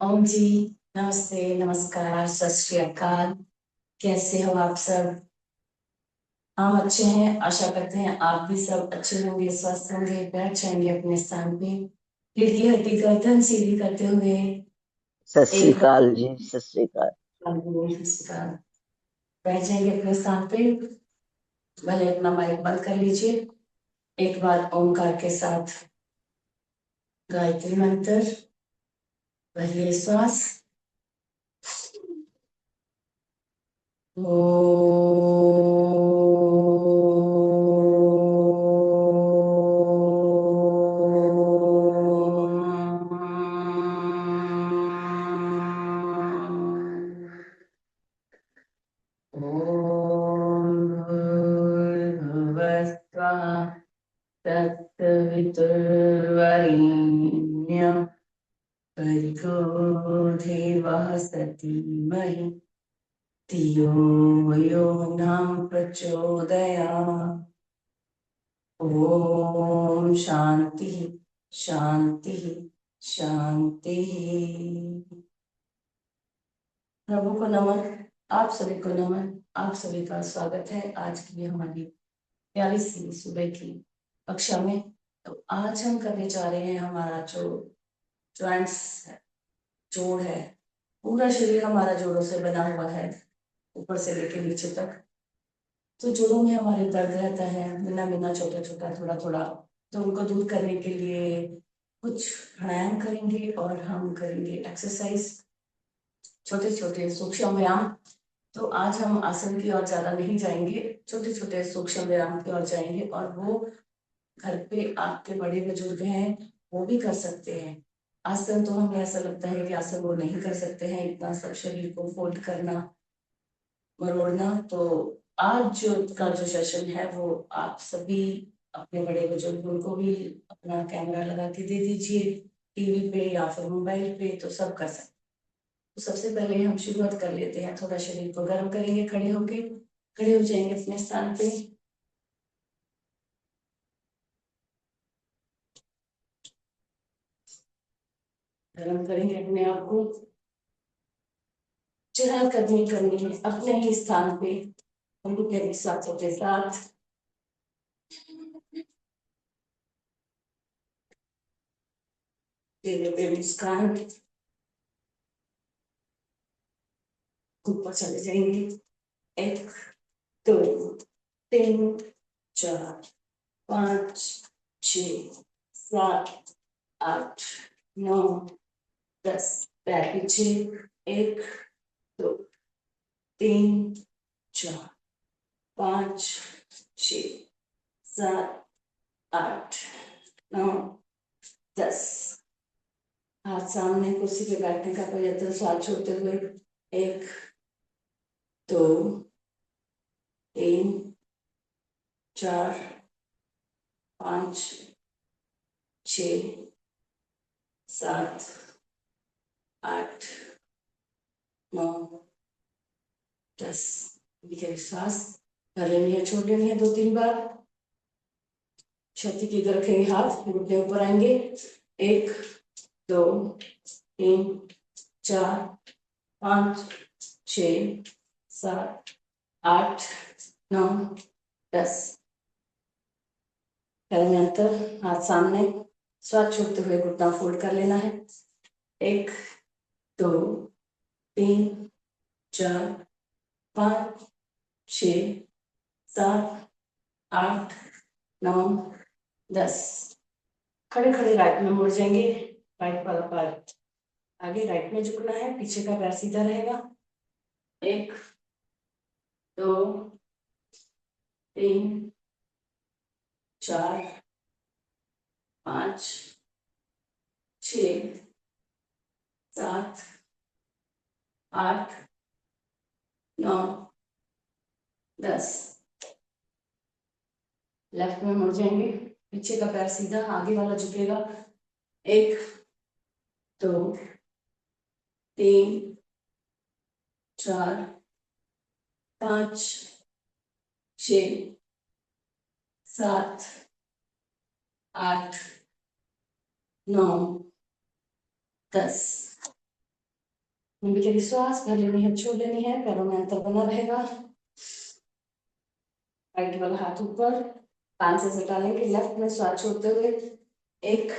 ओम जी। नमस्ते, नमस्कार, सत श्री अकाल। कैसे हो आप सब? हम अच्छे हैं, आशा करते हैं आप भी सब अच्छे होंगे, स्वस्थ होंगे, बैठ जाएंगे अपने स्थान पे। खिड़की हड्डी गर्दन सीधी करते हुए सत श्री एक अकाल जी, सत श्री अकाल। बार बैठ जाएंगे अपने स्थान पे। भले अपना माइक बंद कर लीजिए। एक बार ओमकार के साथ गायत्री मंत्र। भरिए श्वास। तत्सवितुर्वरेण्यं भर्गो देवः धीमहि धियो यो नः प्रचोदयात्। ओम शांति शांति शांति। प्रभु को नमन। आप सभी को नमन। आप सभी का स्वागत है आज की हमारी प्यारी सी सुबह की कक्षा में। तो आज हम करने जा रहे हैं हमारा जो जॉइंट्स है, जोड़ है। पूरा शरीर हमारा जोड़ों से बना हुआ है, ऊपर से लेकर नीचे तक। तो जोड़ों में हमारे दर्द रहता है, बिना बिना छोटा छोटा थोड़ा थोड़ा। तो उनको दूर करने के लिए कुछ प्राणायाम करेंगे और हम करेंगे एक्सरसाइज, छोटे छोटे सूक्ष्म व्यायाम। तो आज हम आसन की ओर ज्यादा नहीं जाएंगे, छोटे छोटे सूक्ष्म व्यायाम की ओर जाएंगे। और वो घर पे आपके बड़े बुजुर्ग हैं, वो भी कर सकते हैं। आसन तो हमें ऐसा लगता है कि आसन वो नहीं कर सकते हैं, इतना सब शरीर को फोल्ड करना, मरोड़ना। तो आज जो का जो सेशन है वो आप सभी अपने बड़े बुजुर्गों को भी अपना कैमरा लगा के दे दीजिए, टीवी पे या फिर मोबाइल पे, तो सब कर सकते। तो सबसे पहले हम शुरुआत कर लेते हैं, थोड़ा शरीर को गर्म करेंगे। खड़े होके खड़े हो जाएंगे अपने स्थान पे। गर्म करेंगे अपने आप को। चढ़ाकदमी करनी है अपने ही स्थान पे, उनके भी साथों के साथ। चेहरे पे मुस्कान, ऊपर चले जाएंगे। एक, दो, तीन, चार, पाँच, छ, सात, आठ, नौ, 10। पैर पीछे। एक, दो, तीन, चार, पाँच, छ, सात, आठ, नौ, 10। हाथ सामने, कुर्सी पे बैठने का प्रयत्न, श्वास छोड़ते हुए। एक, दो, तीन, चार, पाँच, छ, सात, आठ, नौ, 10। धीरे श्वास कर लेनी है, छोड़ लेनी है 2-3 बार। छाती की तरफ रखेंगे, हाथ घुटने ऊपर आएंगे। एक, दो, तीन, चार, पाँच, छ, सात, आठ, नौ, 10। पैर में अंतर, हाथ सामने, श्वास छोड़ते हुए घुटना फोल्ड कर लेना है। एक, दो, तीन, चार, पाँच, छ, सात, आठ, नौ, 10। खड़े खड़े राइट में मुड़ जाएंगे। राइट वाला पैर आगे, राइट में झुकना है, पीछे का पैर सीधा रहेगा। एक, दो, तीन, चार, पाँच, छ, सात, आठ, नौ, 10। लेफ्ट में मुड़ जाएंगे, पीछे का पैर सीधा, आगे वाला झुकेगा। एक, दो, तीन, चार, पाँच, छ, सात, आठ, नौ, 10। लंबी चौड़ी श्वास भर लेनी है, छोड़ लेनी है, पैरों में अंतर बना रहेगा। राइट वाला हाथ ऊपर, कान से सटा लेंगे, लेफ्ट में श्वास छोड़ते हुए 1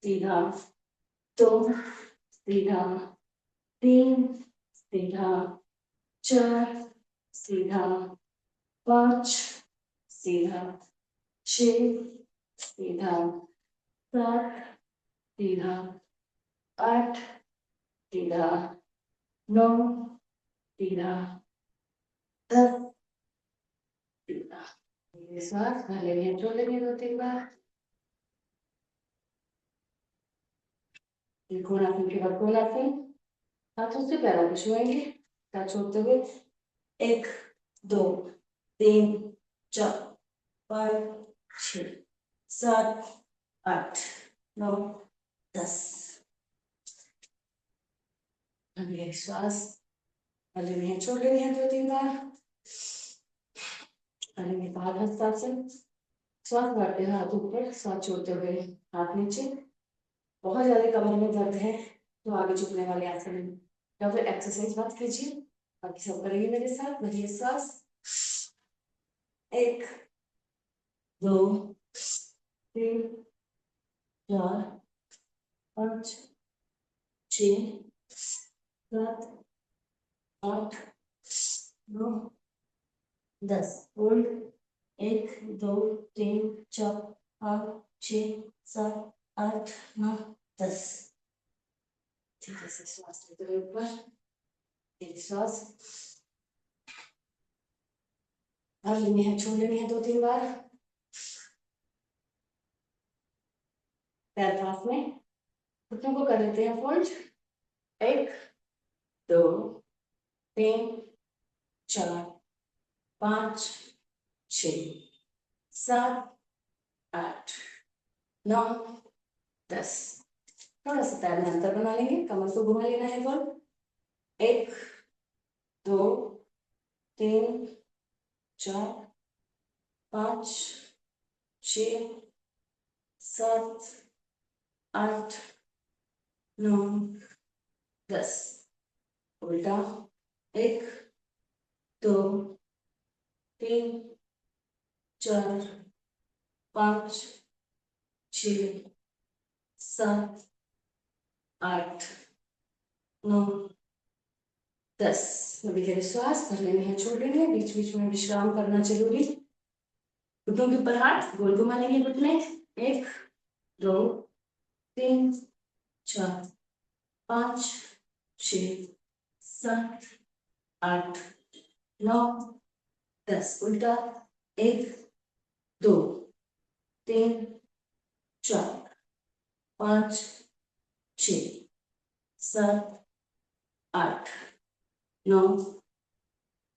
सीधा, 2 सीधा, 3 सीधा, 4 सीधा, 5 सीधा, 6 सीधा, 7 सीधा, 8 सीधा, 9 सीधा, 10 सीधा। श्वास भर लेनी है, छोड़ लेनी है 2-3 बार। त्रिकोणासन के बाद कोणासन, हाथों से पैरों को छुएंगे, हाथ छोड़ते हुए 1 2 3 4 5 6 7 8 9 10। अगले श्वास भर लेनी है, छोड़ लेनी है 2-3 बार। करेंगे पादहस्तासन, श्वास भरते हुए हाथ ऊपर, श्वास छोड़ते हुए हाथ नीचे। बहुत ज्यादा कमर में दर्द है तो आगे झुकने वाले आसन या फिर एक्सरसाइज मत कीजिए, बाकी सब करेंगे मेरे साथ। भरिए श्वास, 1 2 3 4 5 6 7 8 9 10। होल्ड, 1 2 3 4 5 6 7 8 9 10। धीरे से श्वास लेते हुए ऊपर, एक श्वास भर लेनी है, छोड़ लेनी है 2-3 बार। पैर पास में, घुटनों को कर लेते हैं फोल्ड। 1 2 3 4 5 6 7 8 9 10। थोड़ा सा पैर में अंतर बना लेंगे, कमर को घुमा लेना है फोल्ड। 1 2 3 4 5 6 7 8 9 10। उल्टा, 1 2 3 4 5 6 7 8 9 10। अभी धीरे श्वास भर लेनी है, छोड़ लेनी है, बीच बीच में विश्राम करना जरूरी। घुटनों के ऊपर हाथ गोल घुमा लेंगे घुटने। 1 2 3 4 5 6 7 8 9 10। उल्टा, 1 2 3 4 5 6 7 8 9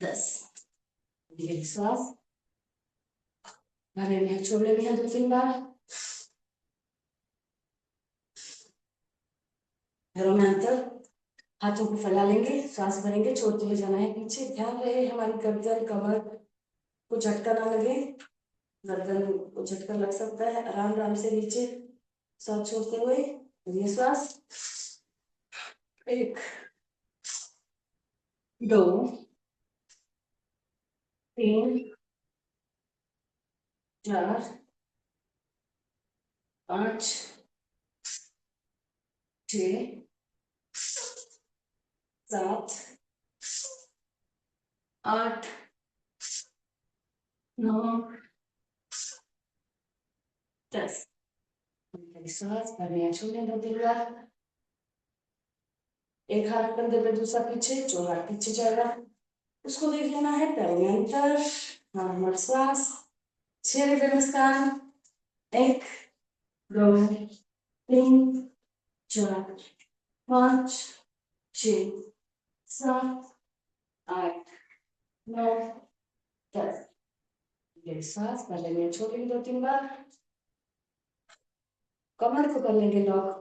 10। धीरे श्वास भर लेनी है, छोड़ लेनी है 2-3 बार। पैरों में अंतर, हाथों को फैला लेंगे, सांस भरेंगे, छोड़ते हुए जाना है पीछे। ध्यान रहे हमारी गर्दन कमर को झटका ना लगे, गर्दन को झटका लग सकता है। आराम आराम से नीचे सांस छोड़ते हुए ये श्वास, 1 2 3 4 5 6 7 8 9 10। श्वास भरने छोड़ने 2-3 बार। एक हाथ कंधे पे, दूसरा पीछे, जो हाथ पीछे जाएगा उसको देख लेना है। पैरों में अंतर, नॉर्मल श्वास, चेहरे पे मुस्कान। 1 2 3 4 5 6 7 8 9 10। ये श्वास भर लेंगे, छोड़ेंगे 2-3 बार। कमर को कर लेंगे लॉक,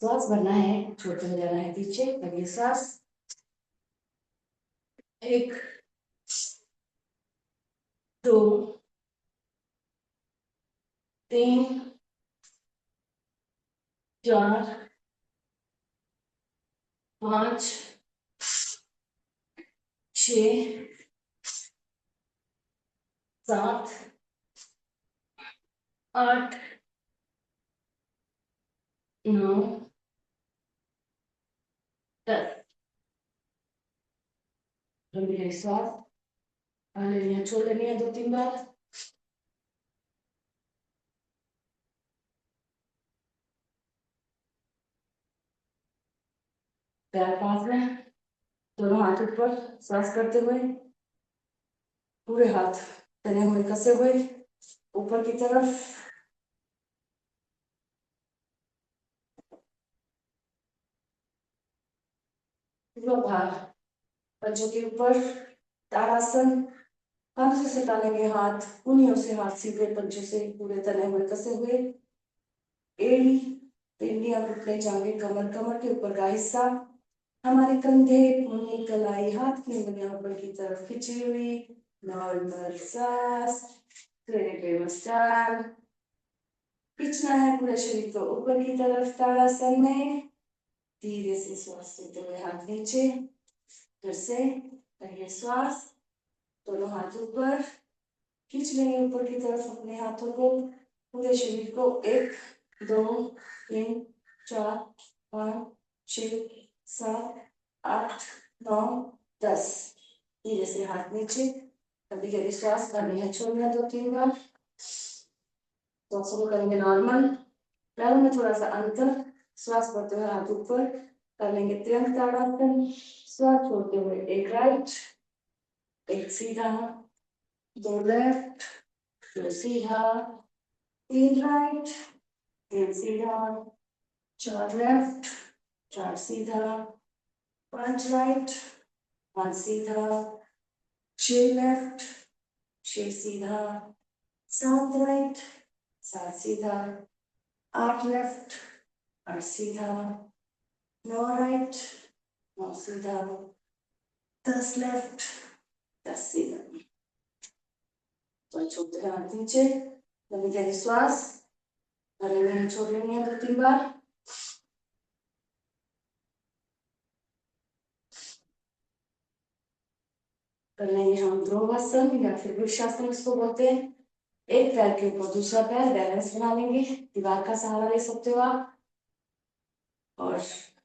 श्वास भरना है, छोड़ते हुए जाना है पीछे। लगे श्वास, 1 2 3 4 5 6 7 8 9 10। लंबी सांस पहले यहाँ छोड़ लेनी है 2-3 बार। पैर पास में, दोनों हाथ ऊपर, सांस करते हुए पूरे हाथ तने हुए कसे हुए ऊपर की तरफ। भार पंजों के ऊपर ताड़ासन, हाथों से तानेंगे हाथ, उंगलियों से हाथ सीधे पंजों से पूरे तने हुए कसे हुए। एड़ी, पिंडियां, घुटने, जांघें, कमर, कमर के ऊपर का हिस्सा, हमारे कंधे, कूल्ही, कलाई, हाथ की उंगलियां ऊपर की तरफ खिंची हुई। नॉर्मल सांस, खींचना है पूरे शरीर को ऊपर की तरफ ताड़ासन में। धीरे से श्वास लेते हुए हाथ नीचे, फिर से पहले श्वास, दोनों हाथ ऊपर, खींच लेंगे ऊपर की तरफ अपने हाथों को, पूरे शरीर को। 1 2 3 4 5 6 7 8 9 10। धीरे से हाथ नीचे, कभी कभी श्वास करनी है, छोड़ना 2-3 बार। तो शुरू करेंगे नॉर्मल, पैरों में थोड़ा सा अंतर, श्वास भरते हुए हाथ ऊपर कर लेंगे त्रियंक ताड़ासन। श्वास छोड़ते हुए 1 राइट, 1 सीधा, 2 लेफ्ट, 2 सीधा, 3 राइट, 3 सीधा, 4 लेफ्ट, 4 सीधा, 5 राइट, 5 सीधा, 6 लेफ्ट, 6 सीधा, 7 राइट, 7 सीधा, 8 लेफ्ट, 8 सीधा, 9 राइट, 9 सीधा, 10 लेफ्ट, 10 सीधा। तो छोड़ते हैं हाथ नीचे, लंबी गहरी श्वास भरे हुए छोड़ लेंगे 2-3 बार। कर लेंगे हम ध्रुवासन या फिर वृक्षासन इसको बोलते हैं। एक पैर के ऊपर दूसरा पैर बैलेंस बना लेंगे, दीवार का सहारा ले सकते हो आप। और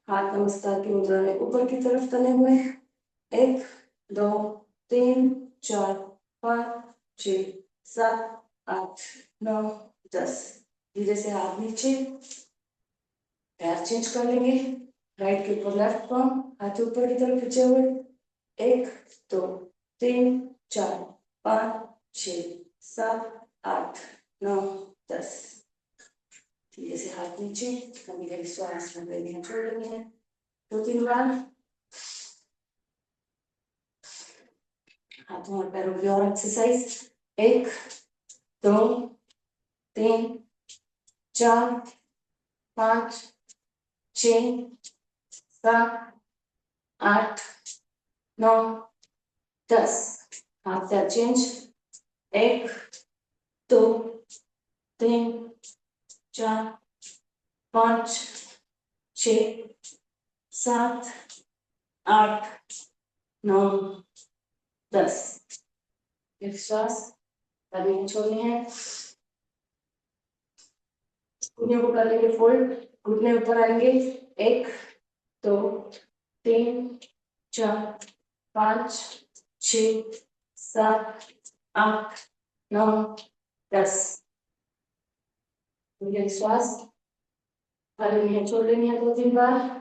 हाथ नमस्कार की मुद्रा में ऊपर की तरफ तने हुए। 1 2 3 4 5 6 7 8 9 10। धीरे से हाथ नीचे, पैर चेंज कर लेंगे, राइट के ऊपर लेफ्ट पाम, हाथ ऊपर की तरफ खींचे हुए। 1 2 3 4 5 6 7 8 9 10। धीरे से हाथ नीचे, कभी कभी श्वास में लेंगे, छोड़ लेंगे 2-3 बार। हाथों और पैरों की और एक्सरसाइज। 1 2 3 4 5 6 7 8 9 10। हाथ पैर चेंज। 1 2 3 4 5 6 7 8 9 10। श्वास कभी छोड़नी है। घुटने को कर लेंगे फोल्ड, घुटने ऊपर आएंगे। 1 2 3 4 5 6 7 8 9 10। श्वास भरे छोड़ लेनी है 2-3 बार।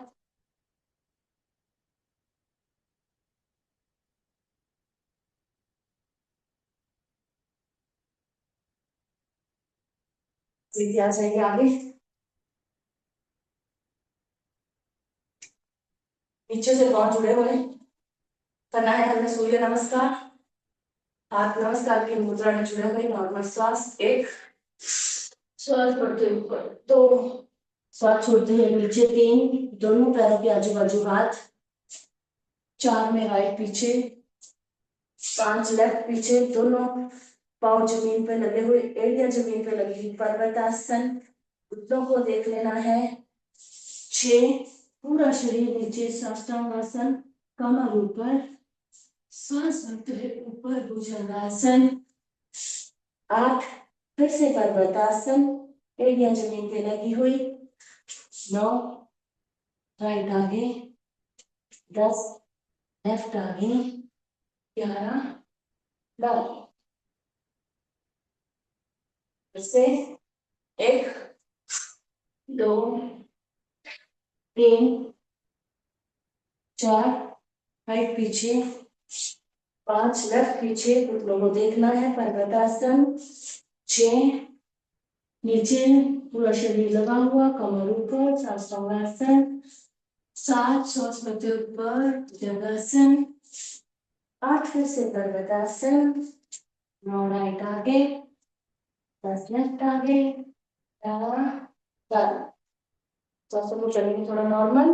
सीधे आ जाएंगे आगे, नीचे से पांव जुड़े हुए, करना है हमें सूर्य नमस्कार। हाथ नमस्कार की मुद्रा में जुड़े हुए, नॉर्मल श्वास। 1 श्वास बढ़ते ऊपर, 2 श्वास छोड़ते हैं नीचे, 3 दोनों पैरों के आजू बाजू हाथ, 4 में राइट पीछे, 5 लेफ्ट पीछे, दोनों पांव जमीन पे लगे हुए, एड़ियां जमीन पे लगी हुई, पर्वतासन। घुटनों को देख लेना है। 6 पूरा शरीर नीचे, साष्टांगासन, कमर ऊपर, श्वास भरते हुए ऊपर, भुजंगासन। 8 फिर से पर्वतासन, एड़ियां जमीन पे लगी हुई। 9 राइट आगे, 10 लेफ्ट आगे, 11 12 फिर से 1 2 3 4 राइट पीछे, 5 लेफ्ट पीछे, घुटनों को देखना है, पर्वतासन। 6 नीचे पूरा शरीर लगा हुआ, कमर ऊपर, साष्टांगासन। 7 श्वास लेते ऊपर, भुजंगासन। 8 फिर से पर्वतासन। 9 राइट आगे, 10 लेफ्ट आगे, 11 12 श्वासों को चलेंगे थोड़ा नॉर्मल।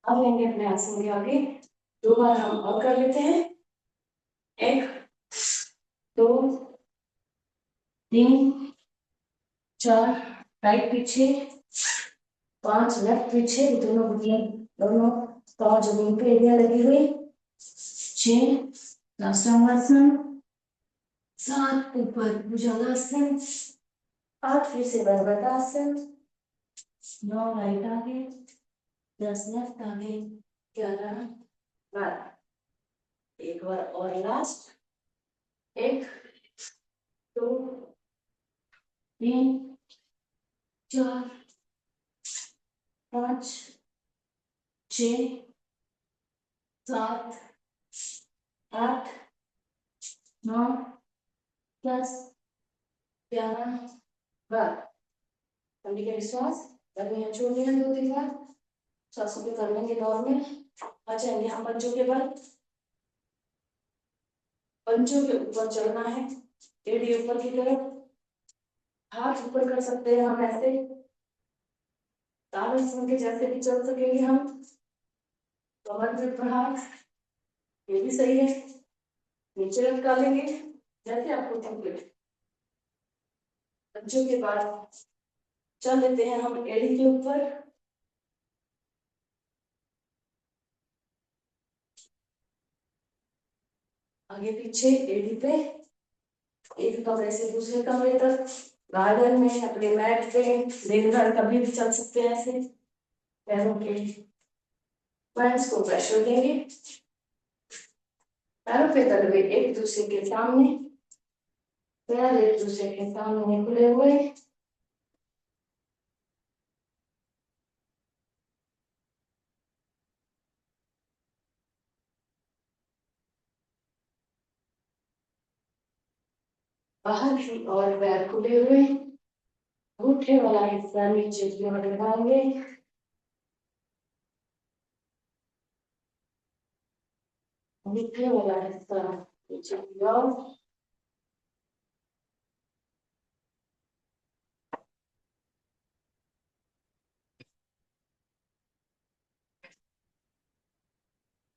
अब लेंगे अपने आसन के आगे, 2 बार हम और कर लेते हैं। 1 2 3 4 राइट पीछे, 5 लेफ्ट पीछे, दोनों पाँव जमीन पे, एड़ियां लगी हुई। 6 साष्टांगासन। 7 ऊपर भुजंगासन। 8 फिर से पर्वतासन। 9 राइट आगे, 10 लेफ्ट आगे, 11 12 एक बार और लास्ट। 1 2 3 4 5 6 7 8 9 10 11 12 ठंडी के विश्वास गर्मी यहाँ छोड़ दिया 2-3 बार, सांसों पे कर लेंगे नॉर्मल। आ जाएंगे हम पंचों के बल, पंचों के ऊपर चलना है, एड़ी ऊपर की तरफ, हाथ ऊपर कर सकते हैं हम ऐसे, ताड़ासन के जैसे भी चल सकेंगे हम। कमर पे ऊपर हाथ, ये भी सही है, नीचे लटका लेंगे जैसे आपको ठीक लगे। पंचों के बाद चल लेते हैं हम एड़ी के ऊपर, आगे पीछे एड़ी पे, एक कमरे से दूसरे कमरे तक, गार्डन में, अपने मैट पे, दिन भर कभी भी चल सकते हैं ऐसे। पैरों के पॉइंट्स को प्रेशर देंगे, पैरों पे तलवे एक दूसरे के सामने, पैर एक दूसरे के सामने खुले हुए। बाहर की ओर पैर खुले हुए, अंगूठे वाला हिस्सा नीचे की ओर लगाएंगे, अंगूठे वाला हिस्सा नीचे की ओर।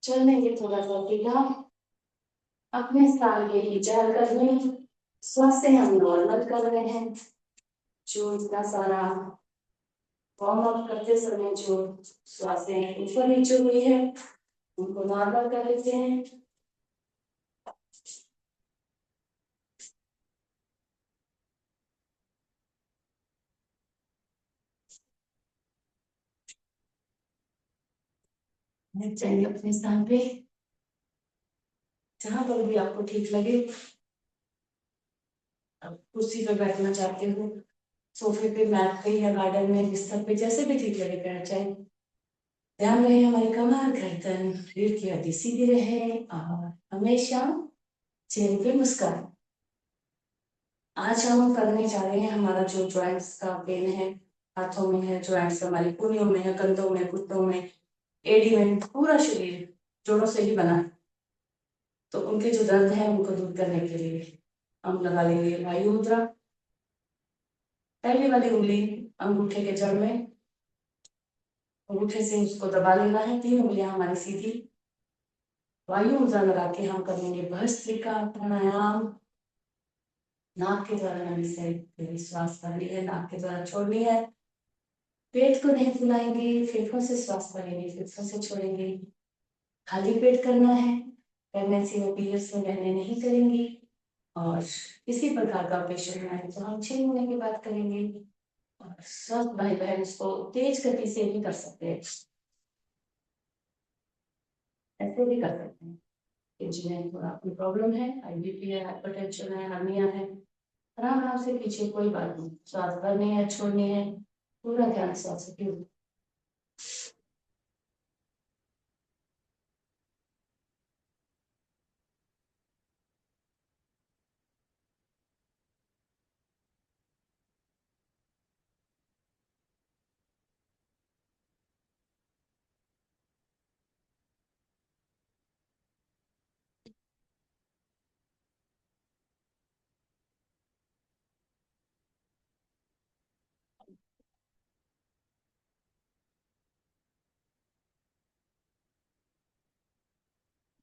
चलने के थोड़ा सा सीधा, अपने स्थान के ही चहल कदमी, श्वास से हम नॉर्मल कर रहे हैं। जो इतना सारा वार्म अप करते समय जो श्वासें ऊपर नीचे हुई है, उनको नॉर्मल कर लेते हैं। चलिए अपने स्थान पे, जहां पर भी आपको ठीक लगे, अब कुर्सी पे बैठना चाहते हो, सोफे पे, मैट पे या गार्डन में, बिस्तर पे, जैसे भी ठीक लगे बैठ जाए। ध्यान रहे हमारी कमर, गर्दन, रीढ़ की हड्डी सीधी रहे और हमेशा चेहरे पे मुस्कान। आज हम करने जा रहे हैं, हमारा जो जॉइंट्स का पेन है, हाथों में है, जॉइंट्स हमारी कूल्हियों में है, कंधों में, घुटनों में, एड़ी में, पूरा शरीर जोड़ों से ही बना है, तो उनके जो दर्द है उनको दूर करने के लिए हम लगा लेंगे वायु मुद्रा। पहली वाली उंगली अंगूठे के जड़ में, अंगूठे से उसको दबा लेना है, 3 उंगलियां हमारी सीधी, वायु मुद्रा लगा के हम करेंगे भस्त्रिका प्राणायाम। नाक के द्वारा नमी से गहरी श्वास भरनी है, नाक के द्वारा छोड़नी है। पेट को नहीं फुलाएंगे, फेफड़ों से श्वास भरेंगे, फेफड़ों से छोड़ेंगे। खाली पेट करना है। प्रेगनेंसी में पीरियड्स में बहने नहीं करेंगी। और किसी प्रकार का ऑपरेशन है तो हम 6 महीने की बात करेंगे। और स्वस्थ भाई बहन इसको तेज गति से भी कर सकते हैं, ऐसे भी कर सकते हैं कि जिन्हें थोड़ा कोई प्रॉब्लम है, IBP है, हाइपरटेंशन है, हर्निया है, आराम आराम से कीजिए, कोई बात नहीं। श्वास भरनी है, छोड़नी है, पूरा ध्यान श्वास की।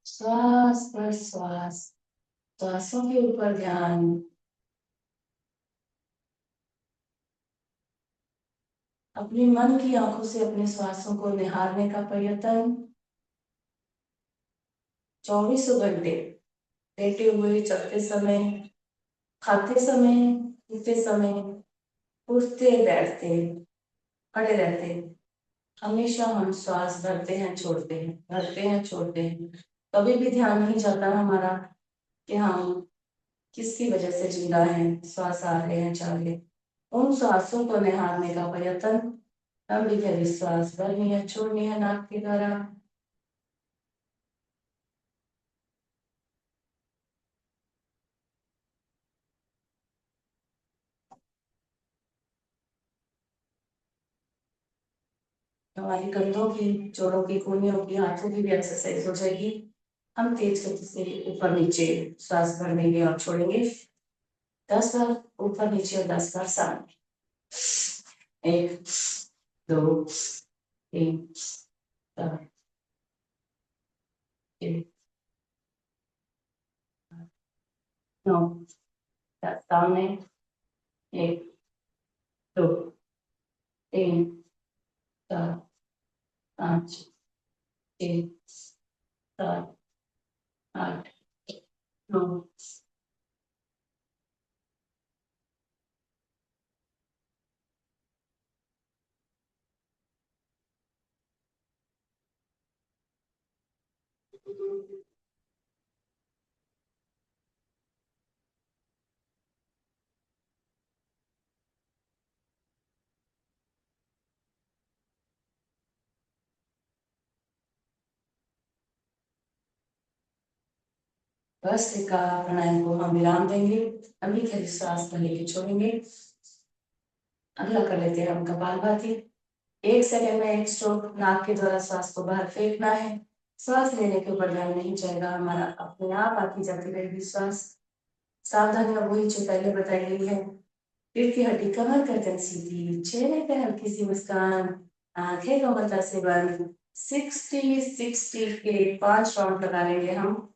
श्वास पर श्वास, श्वासों के ऊपर ध्यान। अपनी मन की आंखों से अपने श्वासों को निहारने का प्रयत्न। 24 घंटे लेटे हुए, चलते समय, खाते समय, पीते समय, उठते बैठते, खड़े रहते, हमेशा हम श्वास भरते हैं, छोड़ते हैं, भरते हैं, छोड़ते हैं। कभी भी ध्यान नहीं जाता हमारा कि हम किसकी वजह से जी रहे हैं, श्वास आ रहे हैं, जा रहे हैं। उन श्वासों को निहारने का प्रयत्न। लंबी गहरी श्वास भरनी है, छोड़नी है नाक के द्वारा। हमारी कंधों की, जोड़ों की, कूल्हियों की, हाथों की भी एक्सरसाइज हो जाएगी। हम तेज गति से ऊपर नीचे श्वास भरेंगे और छोड़ेंगे। 10 बार ऊपर नीचे और 10 बार सामने। 1, 2, 3, 4, 6, 9, 10 सामने। 1, 2, 3, 4, 5, 6, 7, 8, 9। भस्त्रिका प्राणायाम को हम विराम देंगे। अभी गहरी श्वास भरने की छोड़ेंगे। अगला कर लेते हैं हम कपालभाति। 1 सेकंड में 1 स्ट्रोक, नाक के द्वारा श्वास को बाहर फेंकना है। श्वास लेने के ऊपर ध्यान नहीं जाएगा हमारा, अपने आप आती जाती रहेगी श्वास। सावधानियां वही जो पहले बताई गई है। पीठ की हड्डी, कमर गर्दन सीधी, चेहरे पे हल्की सी मुस्कान, आंखें गंभीरता से बंद। 60-60 के 5 राउंड लगा लेंगे हम।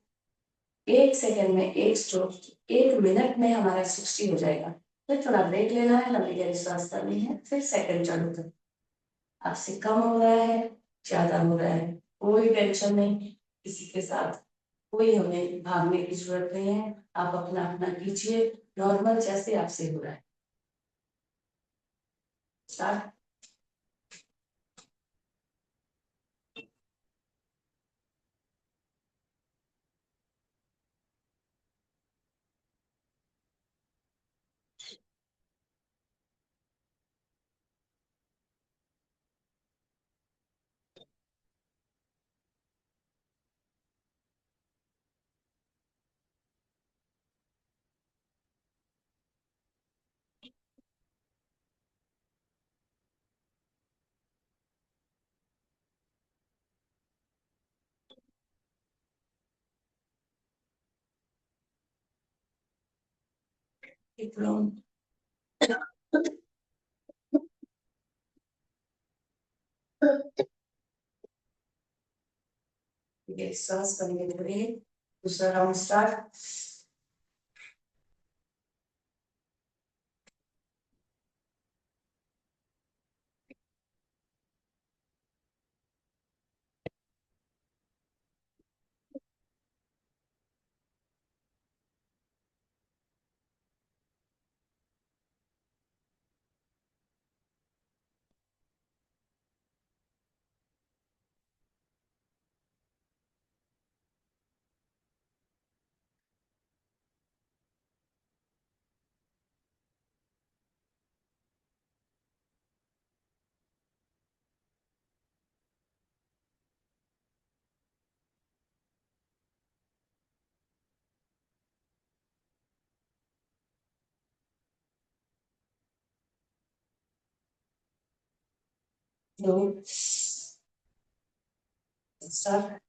1 सेकंड में 1 स्ट्रोक, 1 मिनट में हमारा 60 हो जाएगा। फिर थोड़ा ब्रेक लेना है, लंबी गहरी सांस करनी है, फिर सेकंड चालू कर। आपसे कम हो रहा है, ज्यादा हो रहा है, कोई टेंशन नहीं। किसी के साथ कोई हमें भागने की जरूरत नहीं है। आप अपना अपना कीजिए, नॉर्मल जैसे आपसे हो रहा है। स्टार्ट। Keep long. ये सांस करने के लिए दूसरा राउंड स्टार्ट। 2 start.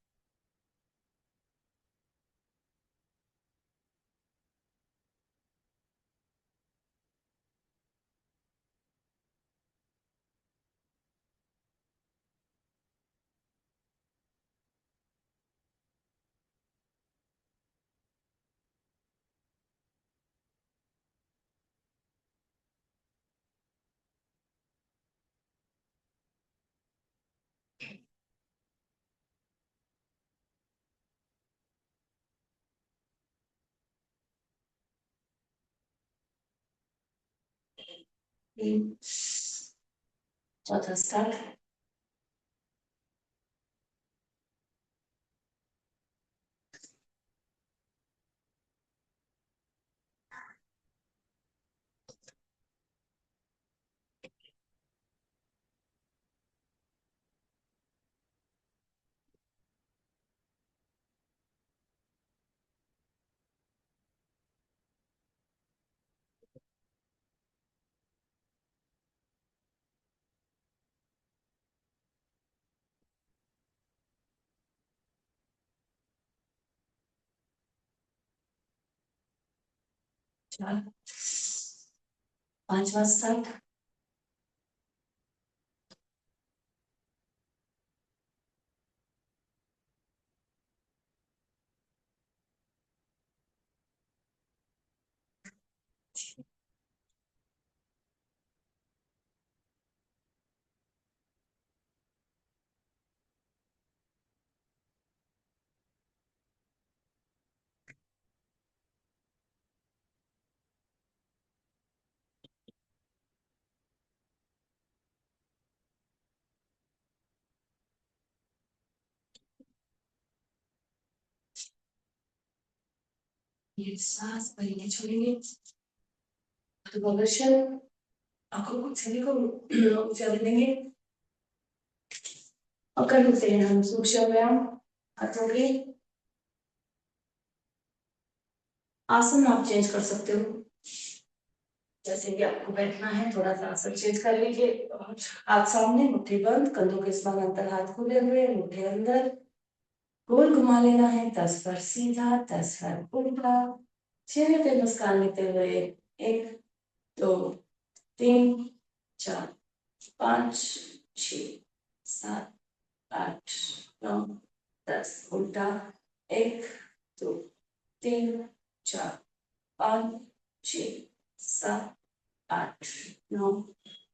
चौथा स्टार्ट. चार. पांचवा स्टार्ट. ये सांस भरने छोड़ेंगे. तो प्रदर्शन आंखों को छवि को ऊंचा करेंगे और कर लेते हैं हम सूक्ष्म व्यायाम. हाथों के आसन आप चेंज कर सकते हो. जैसे कि आपको बैठना है, थोड़ा सा आसन चेंज कर लीजिए. हाथ सामने, मुट्ठी बंद, कंधों के समानांतर हाथ खुले हुए, मुट्ठी अंदर. गोल घुमा लेना है. 10 बार सीधा, 10 बार उल्टा. चेहरे पे मुस्कान लेते हुए 1 2 3 4 5 6 7 8 9 10. उल्टा. 1 2 3 4 5 6 7 8 9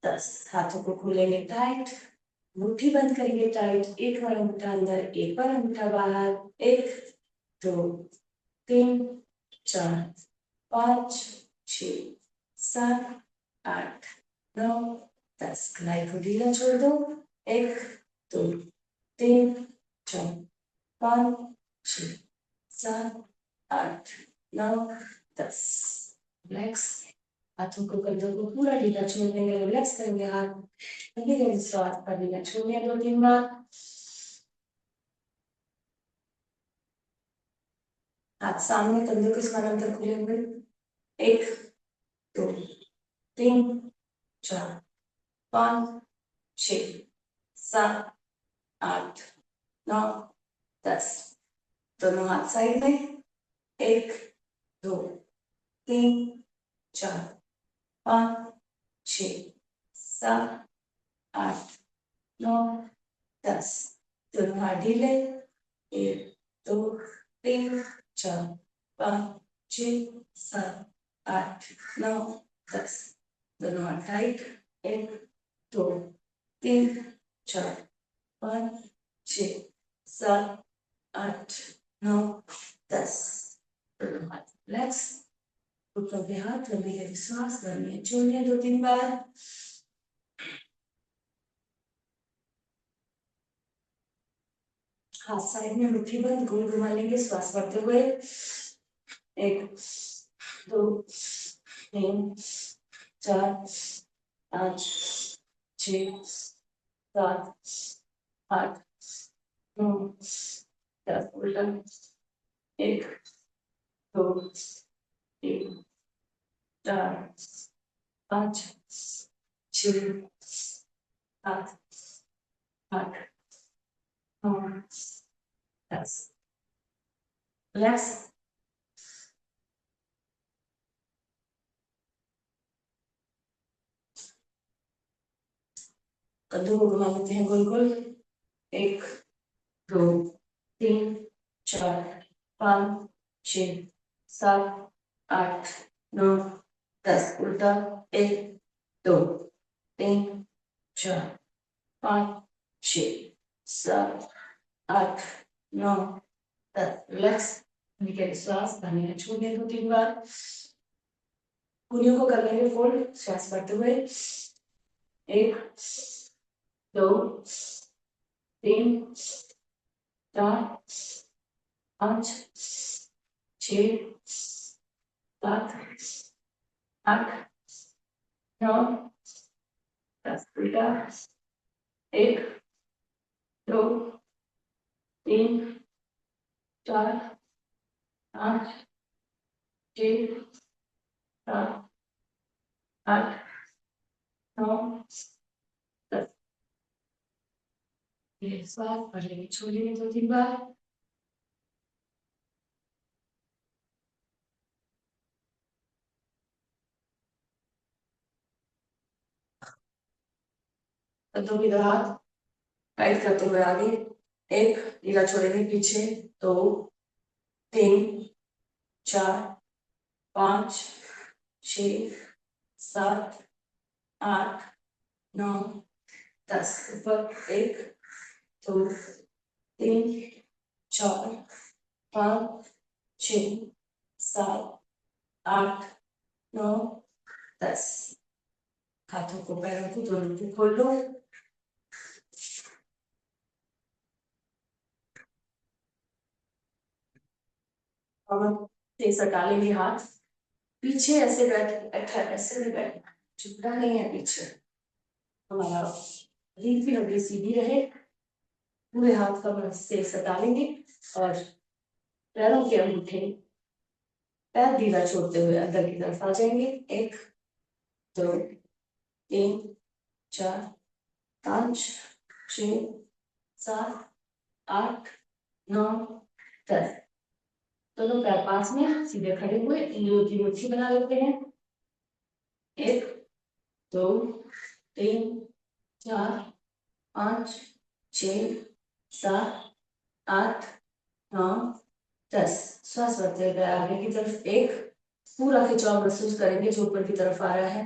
10. हाथों को खोलेंगे टाइट, मुट्ठी बंद करेंगे टाइट. एक बार अंगूठा अंदर, एक बार अंगूठा बाहर. 1 2 3 4 5 6 7 8 9 10. कलाई को ढीला छोड़ दो. 1 2 3 4 5 6 7 8 9 10. रिलैक्स. हाथों को, कंधों को पूरा ढीला छोड़ देंगे. रिलैक्स करेंगे हाथ. धीरे श्वास पर ढीला छोड़िए 2-3 बार. हाथ सामने, कंधों के समानांतर खुले हुए. 1 2 3 4 5 6 7 8 9 10. दोनों हाथ साइड में. 1 2 3 4 5 6 7 8 9 10. दोनों हाथ ढीले. 1 2 3 4 5 6 7 8 9 10. दोनों हाथ टाइट. 1 2 3 4 5 6 7 8 9 10. दोनों हाथ रिलैक्स. ऊपर के हाथ, लंबी गहरी सांस भरनी है, छोड़नी है 2-3 बार. हाथ साइड में, मुट्ठी बंद, गोल घुमा लेंगे श्वास भरते हुए. 1 2 3 4 5 6 7 8 9 10. उल्टा. 1 2 3 4 5 6 7 8 9 10 रिलैक्स। कद्दू को घुमा लेते हैं गोल गोल। 1 2 3 4 5 6 7 8 9 10 उल्टा। 1 2 3 4 5 6 7 8 9 10 रिलैक्स। निकल श्वास भरने छोड़िए 2-3 बार। पुनियों को कर लेंगे फोल्ड श्वास भरते हुए। 1 2 3 4 5 6 7 8 9 10 उल्टा। 1 2 3 4 5 6 7 8 9 10 श्वास भर लेंगे छोड़िए 2-3 बार। कद्दू की हाथ टाइट करते हुए आगे। 1 ढीला छोड़ेंगे पीछे। 2 3 4 5 6 7 8 9 10 ऊपर। 1 2 3 4 5 6 7 8 9 10 हाथों को पैरों को दोनों को खोल लो। और तेज हटा लेंगे हाथ पीछे। ऐसे बैठ ऐसे भी बैठना, झुकना नहीं है पीछे। हमारा रीढ़ की हड्डी सीधी रहे। पूरे हाथ का से सटा लेंगे और पैरों के अंगूठे पैर ढीला छोड़ते हुए अंदर की तरफ आ जाएंगे। 1 2 3 4 5 6 7 8 9 10 दोनों पैर पास में सीधे खड़े हुए उंगलियों की मुट्ठी बना लेते हैं। 1 2 3 4 5 6 7 8 9 10 श्वास भरते हुए आगे की तरफ। 1 पूरा खिंचाव महसूस करेंगे जो ऊपर की तरफ आ रहा है।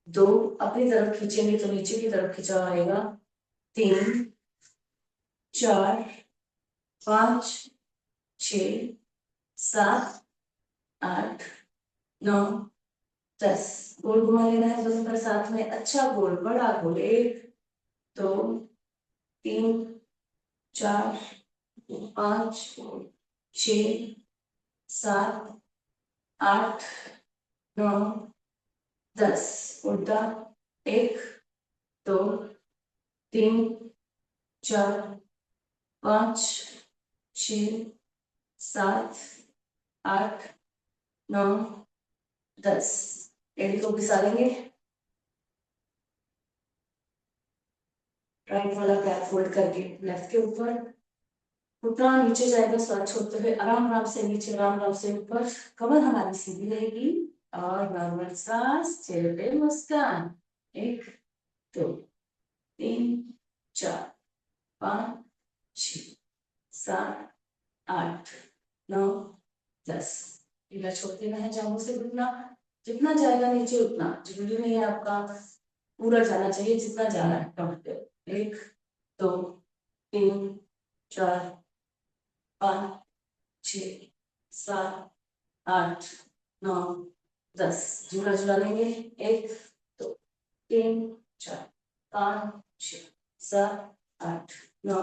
2 अपनी तरफ खींचेंगे तो नीचे की तरफ खिंचाव आएगा। 3 4 5 6 7 8 9 10 गोल घुमा लेना है दोनों पर साथ में। अच्छा गोल बड़ा गोल। 1 2 3 4 5 6 7 8 9 10 उल्टा। 1 2 3 4 5 6 7 8 9 10 एड़ी को घिसा लेंगे। राइट वाला पैर फोल्ड करके लेफ्ट के ऊपर। घुटना नीचे जाएगा श्वास छोड़ते हुए आराम आराम से नीचे, आराम आराम से ऊपर। कमर हमारी सीधी रहेगी और नॉर्मल सांस, चेहरे पे मुस्कान। 1 2 3 4 5 6 7 8 9 10 ढीला छोड़ते हैं जांघों से घुटना। जितना जाएगा नीचे उतना जरूरी नहीं है आपका पूरा जाना चाहिए, जितना जाना है काउंट। 1 2 3 4 5 6 7 8 9 10 झूला झूला लेंगे। 1 2 3 4 5 6 7 8 9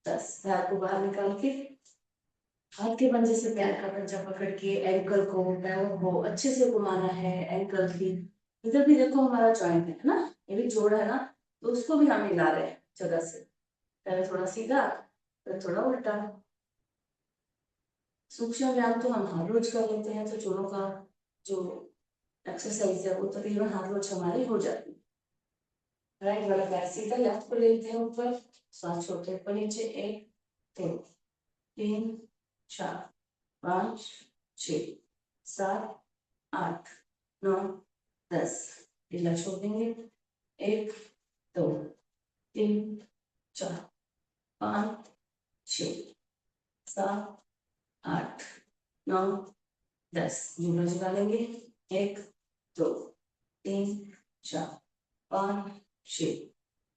10 पैर को बाहर निकाल के हाथ के पंजे से पैर का पंजा पकड़ के एंकल को पैरों को अच्छे से घुमाना है। एंकल की इधर भी देखो हमारा जॉइंट है ना, ये भी जोड़ है ना, तो उसको भी हम हिला रहे हैं जगह से। पहले थोड़ा सीधा फिर थोड़ा उल्टा। सूक्ष्म व्यायाम तो हम हर रोज कर लेते हैं, तो जोड़ों का जो एक्सरसाइज है वो तकरीबन हर रोज हमारी हो जाती है। राइट वाला पैर सीधा, लेफ्ट को लेते हैं ऊपर, सांस छोड़ते हैं ऊपर नीचे, 1 2 3 4 5 6 7 8 9 10। ढीला छोड़ देंगे, 1 2 3 4 5 6 7 8 9 10। झूला झुला लेंगे, 1 2 3 4 5 6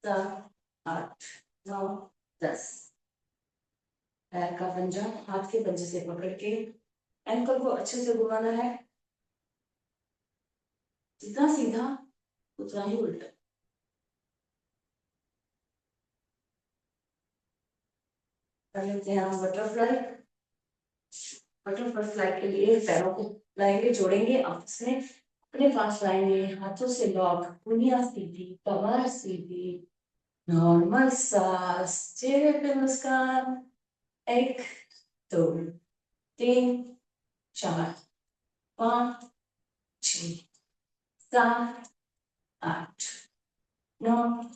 7 8 9 10। पैर का पंजा हाथ के पंजे से पकड़ के एंकल को अच्छे से घुमाना है, जितना सीधा उतना ही उल्टा। कर लेते हैं हम बटरफ्लाई। बटरफ्लाई के लिए पैरों को लाएंगे, जोड़ेंगे, आपस में अपने पास लाएंगे, हाथों से लॉक, पुनिया सीधी, कमर सीधी, नॉर्मल सांस, चेहरे पे मुस्कान। 1 2 3 4 5 6 7 8 9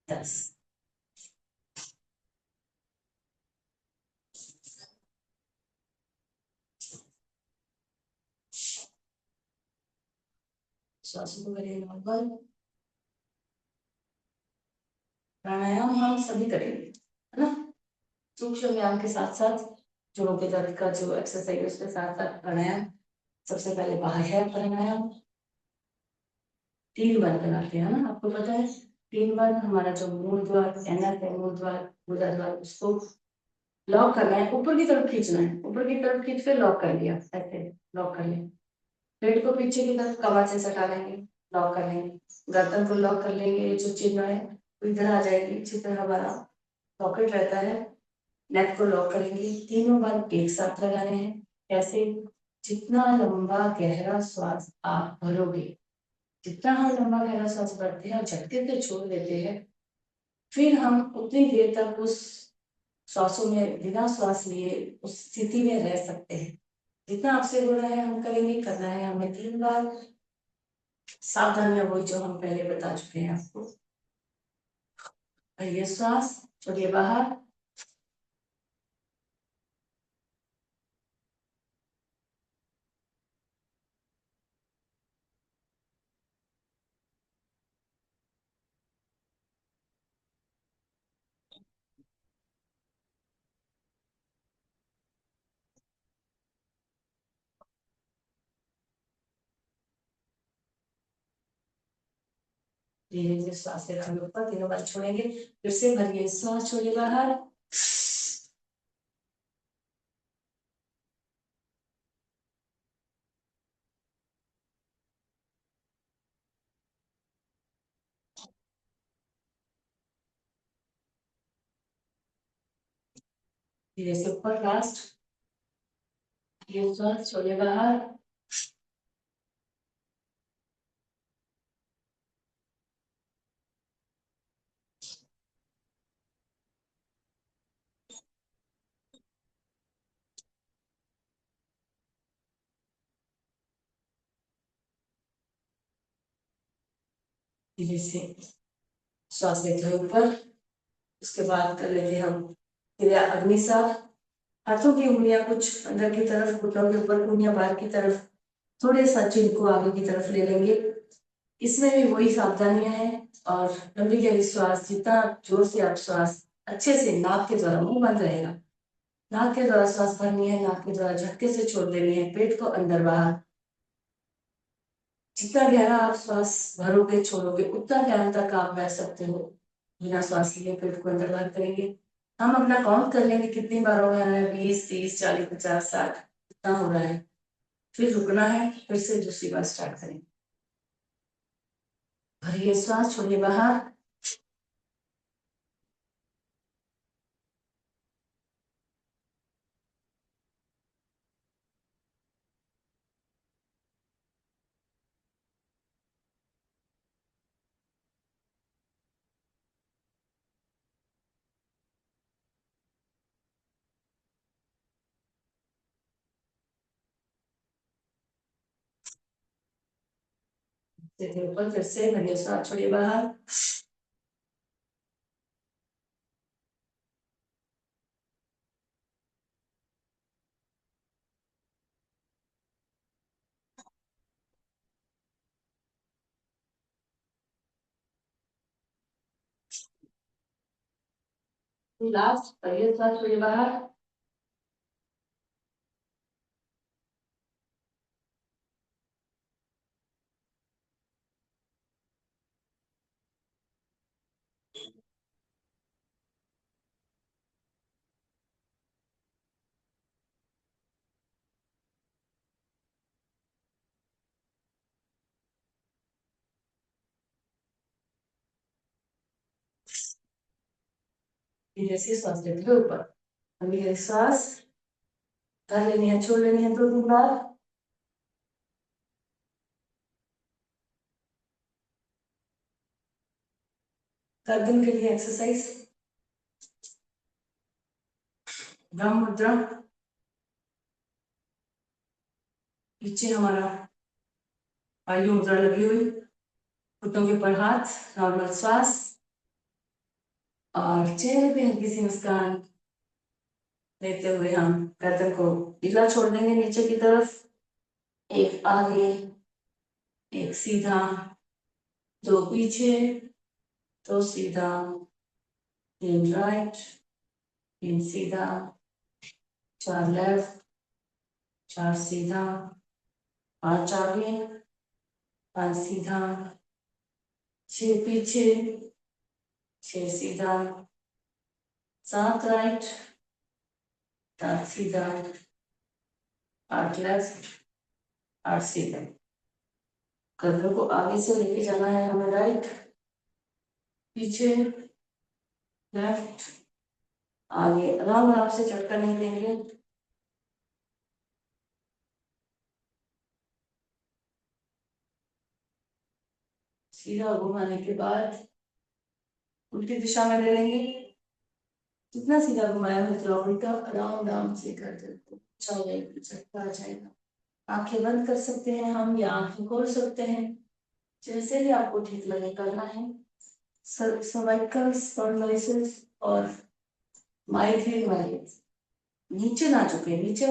10। श्वासों को करेंगे नॉर्मल। प्राणायाम हम सभी करेंगे, है ना। सूक्ष्म व्यायाम के साथ साथ जोड़ों के दर्द का जो एक्सरसाइज, उसके साथ साथ प्राणायाम। सबसे पहले बाह्य प्राणायाम, 3 बार कराते हैं ना, आपको पता है। 3 बार हमारा जो मूल द्वार एनएफ है, मूल द्वार मूला द्वार, उसको लॉक करना है, ऊपर की तरफ खींचना है, ऊपर की तरफ खींच के लॉक कर लिया, ऐसे लॉक कर लिया। पेट को पीछे की तरफ कमर से सटा लेंगे, लॉक कर लेंगे। गर्दन को लॉक कर लेंगे, जो चिन्ह है वो इधर आ जाएगी, इसी तरह हमारा पॉकेट रहता है। नेक को लॉक करेंगे, तीनों बार एक साथ लगाने हैं। कैसे? जितना लंबा गहरा श्वास आप भरोगे, जितना हम लंबा गहरा श्वास भरते हैं और झटके से छोड़ देते हैं, फिर हम उतनी देर तक उस श्वासों में बिना श्वास लिए उस स्थिति में रह सकते हैं। जितना आपसे हो रहा है हम करेंगे, करना है हमें 3 बार। सावधानियां वही जो हम पहले बता चुके हैं आपको। भरिए श्वास, छोड़िए बाहर। धीरे धीरे श्वास लेकर ऊपर, तीनों बार छोड़ेंगे, फिर से भरिए श्वास, छोड़िए बाहर। धीरे से ऊपर, लास्ट। ये श्वास, छोड़िए बाहर। धीरे से श्वास लेते हुए ऊपर। उसके बाद कर लेते हैं हम क्रिया अग्निसार। हाथों की उंगलियां कुछ अंदर की तरफ, घुटनों के ऊपर, उंगलियां बाहर की तरफ, थोड़े सा चिन्ह को आगे की तरफ ले लेंगे। इसमें भी वही सावधानियां हैं। और लंबी गहरी श्वास, जितना जोर से आप श्वास अच्छे से, नाक के द्वारा, मुंह बंद रहेगा, नाक के द्वारा श्वास भरनी है, नाक के द्वारा झटके से छोड़ देनी है, पेट को अंदर बाहर। जितना गहरा आप श्वास भरोगे, छोड़ोगे, उतना टाइम तक आप रह सकते हो बिना श्वास लिए। पेट को अंदर बाहर करेंगे। हम अपना काउंट कर लेंगे कितनी बार हो रहा है, 20 30 40 50 60, कितना हो रहा है। फिर रुकना है, फिर से दूसरी बार स्टार्ट करेंगे। भरिए श्वास, छोड़िए बाहर। सीधे ऊपर, फिर से लंबी सांस छोड़िए बाहर। लास्ट लंबी सांस छोड़िए बाहर। धीरे से सांस लेते हुए ऊपर, लंबी सांस कर लेनी है, छोड़ लेनी है 2-3 बार। गर्दन के लिए एक्सरसाइज ब्रह्म मुद्रा। पीछे हमारा वायु मुद्रा लगी हुई, घुटनों के ऊपर हाथ, नॉर्मल श्वास और चेहरे पे हल्की सी मुस्कान लेते हुए हम गर्दन को ढीला छोड़ देंगे नीचे की तरफ। एक आगे, एक सीधा, 2 पीछे, 2 सीधा, 3 राइट, 3 सीधा, 4 लेफ्ट, 4 सीधा, 5 आगे, 5 सीधा, 6 पीछे, 6 सीधा, 7 राइट, 7 सीधा, 8 लेफ्ट, 8 सीधा। गर्दन को आगे से लेके जाना है हमें, राइट, पीछे, लेफ्ट, आगे। आराम आराम से झटका नहीं देंगे। सीधा घुमाने के बाद उल्टी दिशा में ले लेंगे। जितना सीधा घुमाया है थोड़ा उल्टा आराम आराम से कर देते, अच्छा हो जाएगा, झटका आ जाएगा। आंखें बंद कर सकते हैं हम या आंखें खोल सकते हैं, जैसे भी आपको ठीक लगे करना है। सर्वाइकल स्पॉन्डिलोसिस और माइग्रेन वाले नीचे ना झुके, नीचे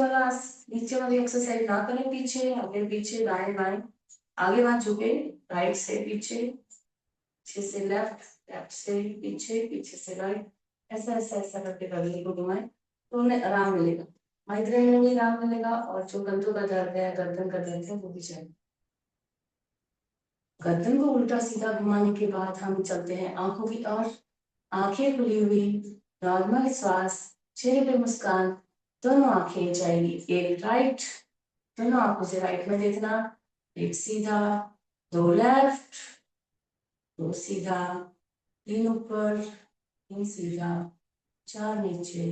वाली एक्सरसाइज ना करें। पीछे आगे, पीछे दाएं बाएं, आगे मत झुके, राइट से पीछे, पीछे से लेफ्ट, लेफ्ट से पीछे, पीछे से राइट, ऐसा ऐसा ऐसा करके गर्दन को घुमाएं तो उन्हें आराम मिलेगा। माइग्रेन में भी आराम मिलेगा और जो कंधों का दर्द है, गर्दन का दर्द है, वो भी जाएगा। गर्दन को उल्टा सीधा घुमाने के बाद हम चलते हैं आंखों की ओर। आंखें खुली हुई, नॉर्मल श्वास, चेहरे पे मुस्कान, दोनों आंखें जाएगी। एक राइट, दोनों आंखों से राइट में देखना, एक सीधा, 2 लेफ्ट, 2 सीधा, 3 ऊपर, 3 सीधा, 4 नीचे,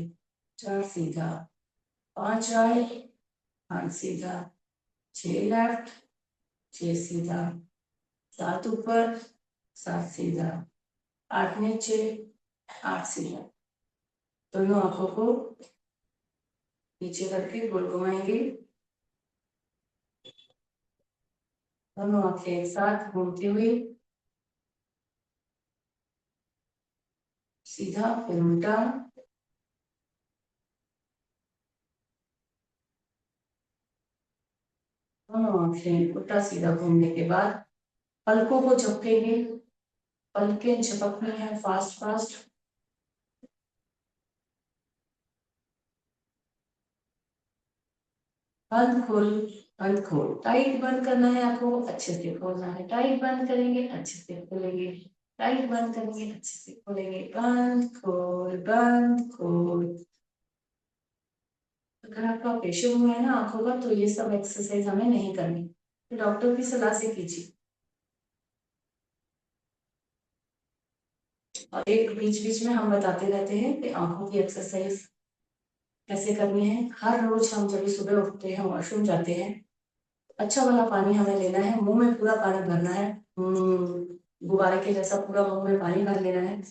4 सीधा, 5 राइट, 5 सीधा, 6 लेफ्ट, 6 सीधा, 7 ऊपर, 7 सीधा, 8 नीचे, 8 सीधा। दोनों आंखों को नीचे करके गोल घुमाएंगे। दोनों आंखें एक साथ घूमती हुई, सीधा फिर उल्टा। दोनों आंखें उल्टा सीधा घूमने के बाद पलकों को झपकेंगे। पलकें झपकनी है फास्ट फास्ट। बंद खोल, बंद खोल, टाइट बंद करना है आपको, अच्छे से खोलना है। टाइट बंद करेंगे, अच्छे से खोलेंगे, टाइट बंद करेंगे, अच्छे से खोलेंगे। बंद खोल, बंद खोल। अगर आपका ऑपरेशन हुआ है ना आंखों का, तो ये सब एक्सरसाइज हमें नहीं करनी, तो डॉक्टर की सलाह से कीजिए। और एक बीच बीच में हम बताते रहते हैं कि आंखों की एक्सरसाइज कैसे करनी है। हर रोज हम जब सुबह उठते हैं, वॉशरूम जाते हैं, अच्छा वाला पानी हमें लेना है, मुंह में पूरा पानी भरना है। गुब्बारे के जैसा पूरा मुंह में पानी भर लेना है।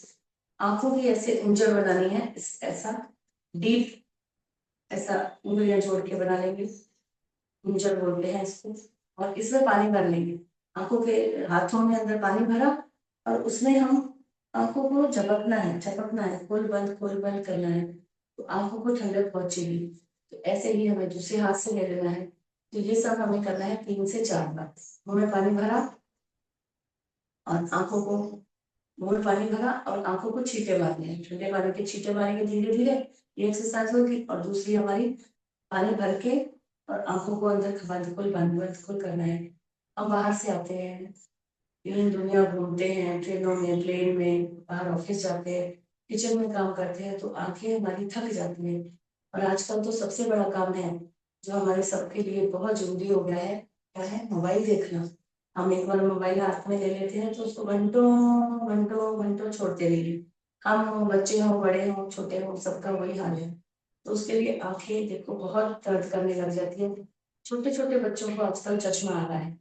आंखों की ऐसे उंजर बनानी है, ऐसा डीप, ऐसा उंगलियां जोड़ के बना लेंगे, उंजर बोलते हैं इसको। और इसमें पानी भर लेंगे। आंखों के हाथों में अंदर पानी भरा और उसमें हम आंखों को झपकना है, झपकना है, खोल बंद करना है, तो आंखों को ठंडक पहुंचेगी। तो ऐसे ही हमें दूसरे हाथ से ले लेना है। तो ये सब हमें करना है 3 से 4 बार। मुंह में पानी भरा और आंखों को, मुंह में पानी भरा और आंखों को छींटे मारने हैं, ठंडे पानी के छींटे मारेंगे धीरे धीरे, ये एक्सरसाइज होगी। और दूसरी हमारी पानी भर के और आंखों को अंदर बंद खोल करना है। हम बाहर से आते हैं, यूं दुनिया घूमते हैं, ट्रेनों में, प्लेन में, बाहर ऑफिस जाते हैं, किचन में काम करते हैं, तो आंखें हमारी थक जाती हैं। और आजकल तो सबसे बड़ा काम है जो हमारे सबके लिए बहुत जरूरी हो गया है, क्या है? मोबाइल देखना। हम एक बार मोबाइल हाथ में ले लेते हैं तो उसको घंटों घंटों घंटों छोड़ते रहिए। हम हो, बच्चे हो, बड़े हो, छोटे हो, सबका वही हाल है। तो उसके लिए आंखें देखो बहुत दर्द करने लग जाती है। छोटे छोटे बच्चों को आजकल चश्मा आ रहा है,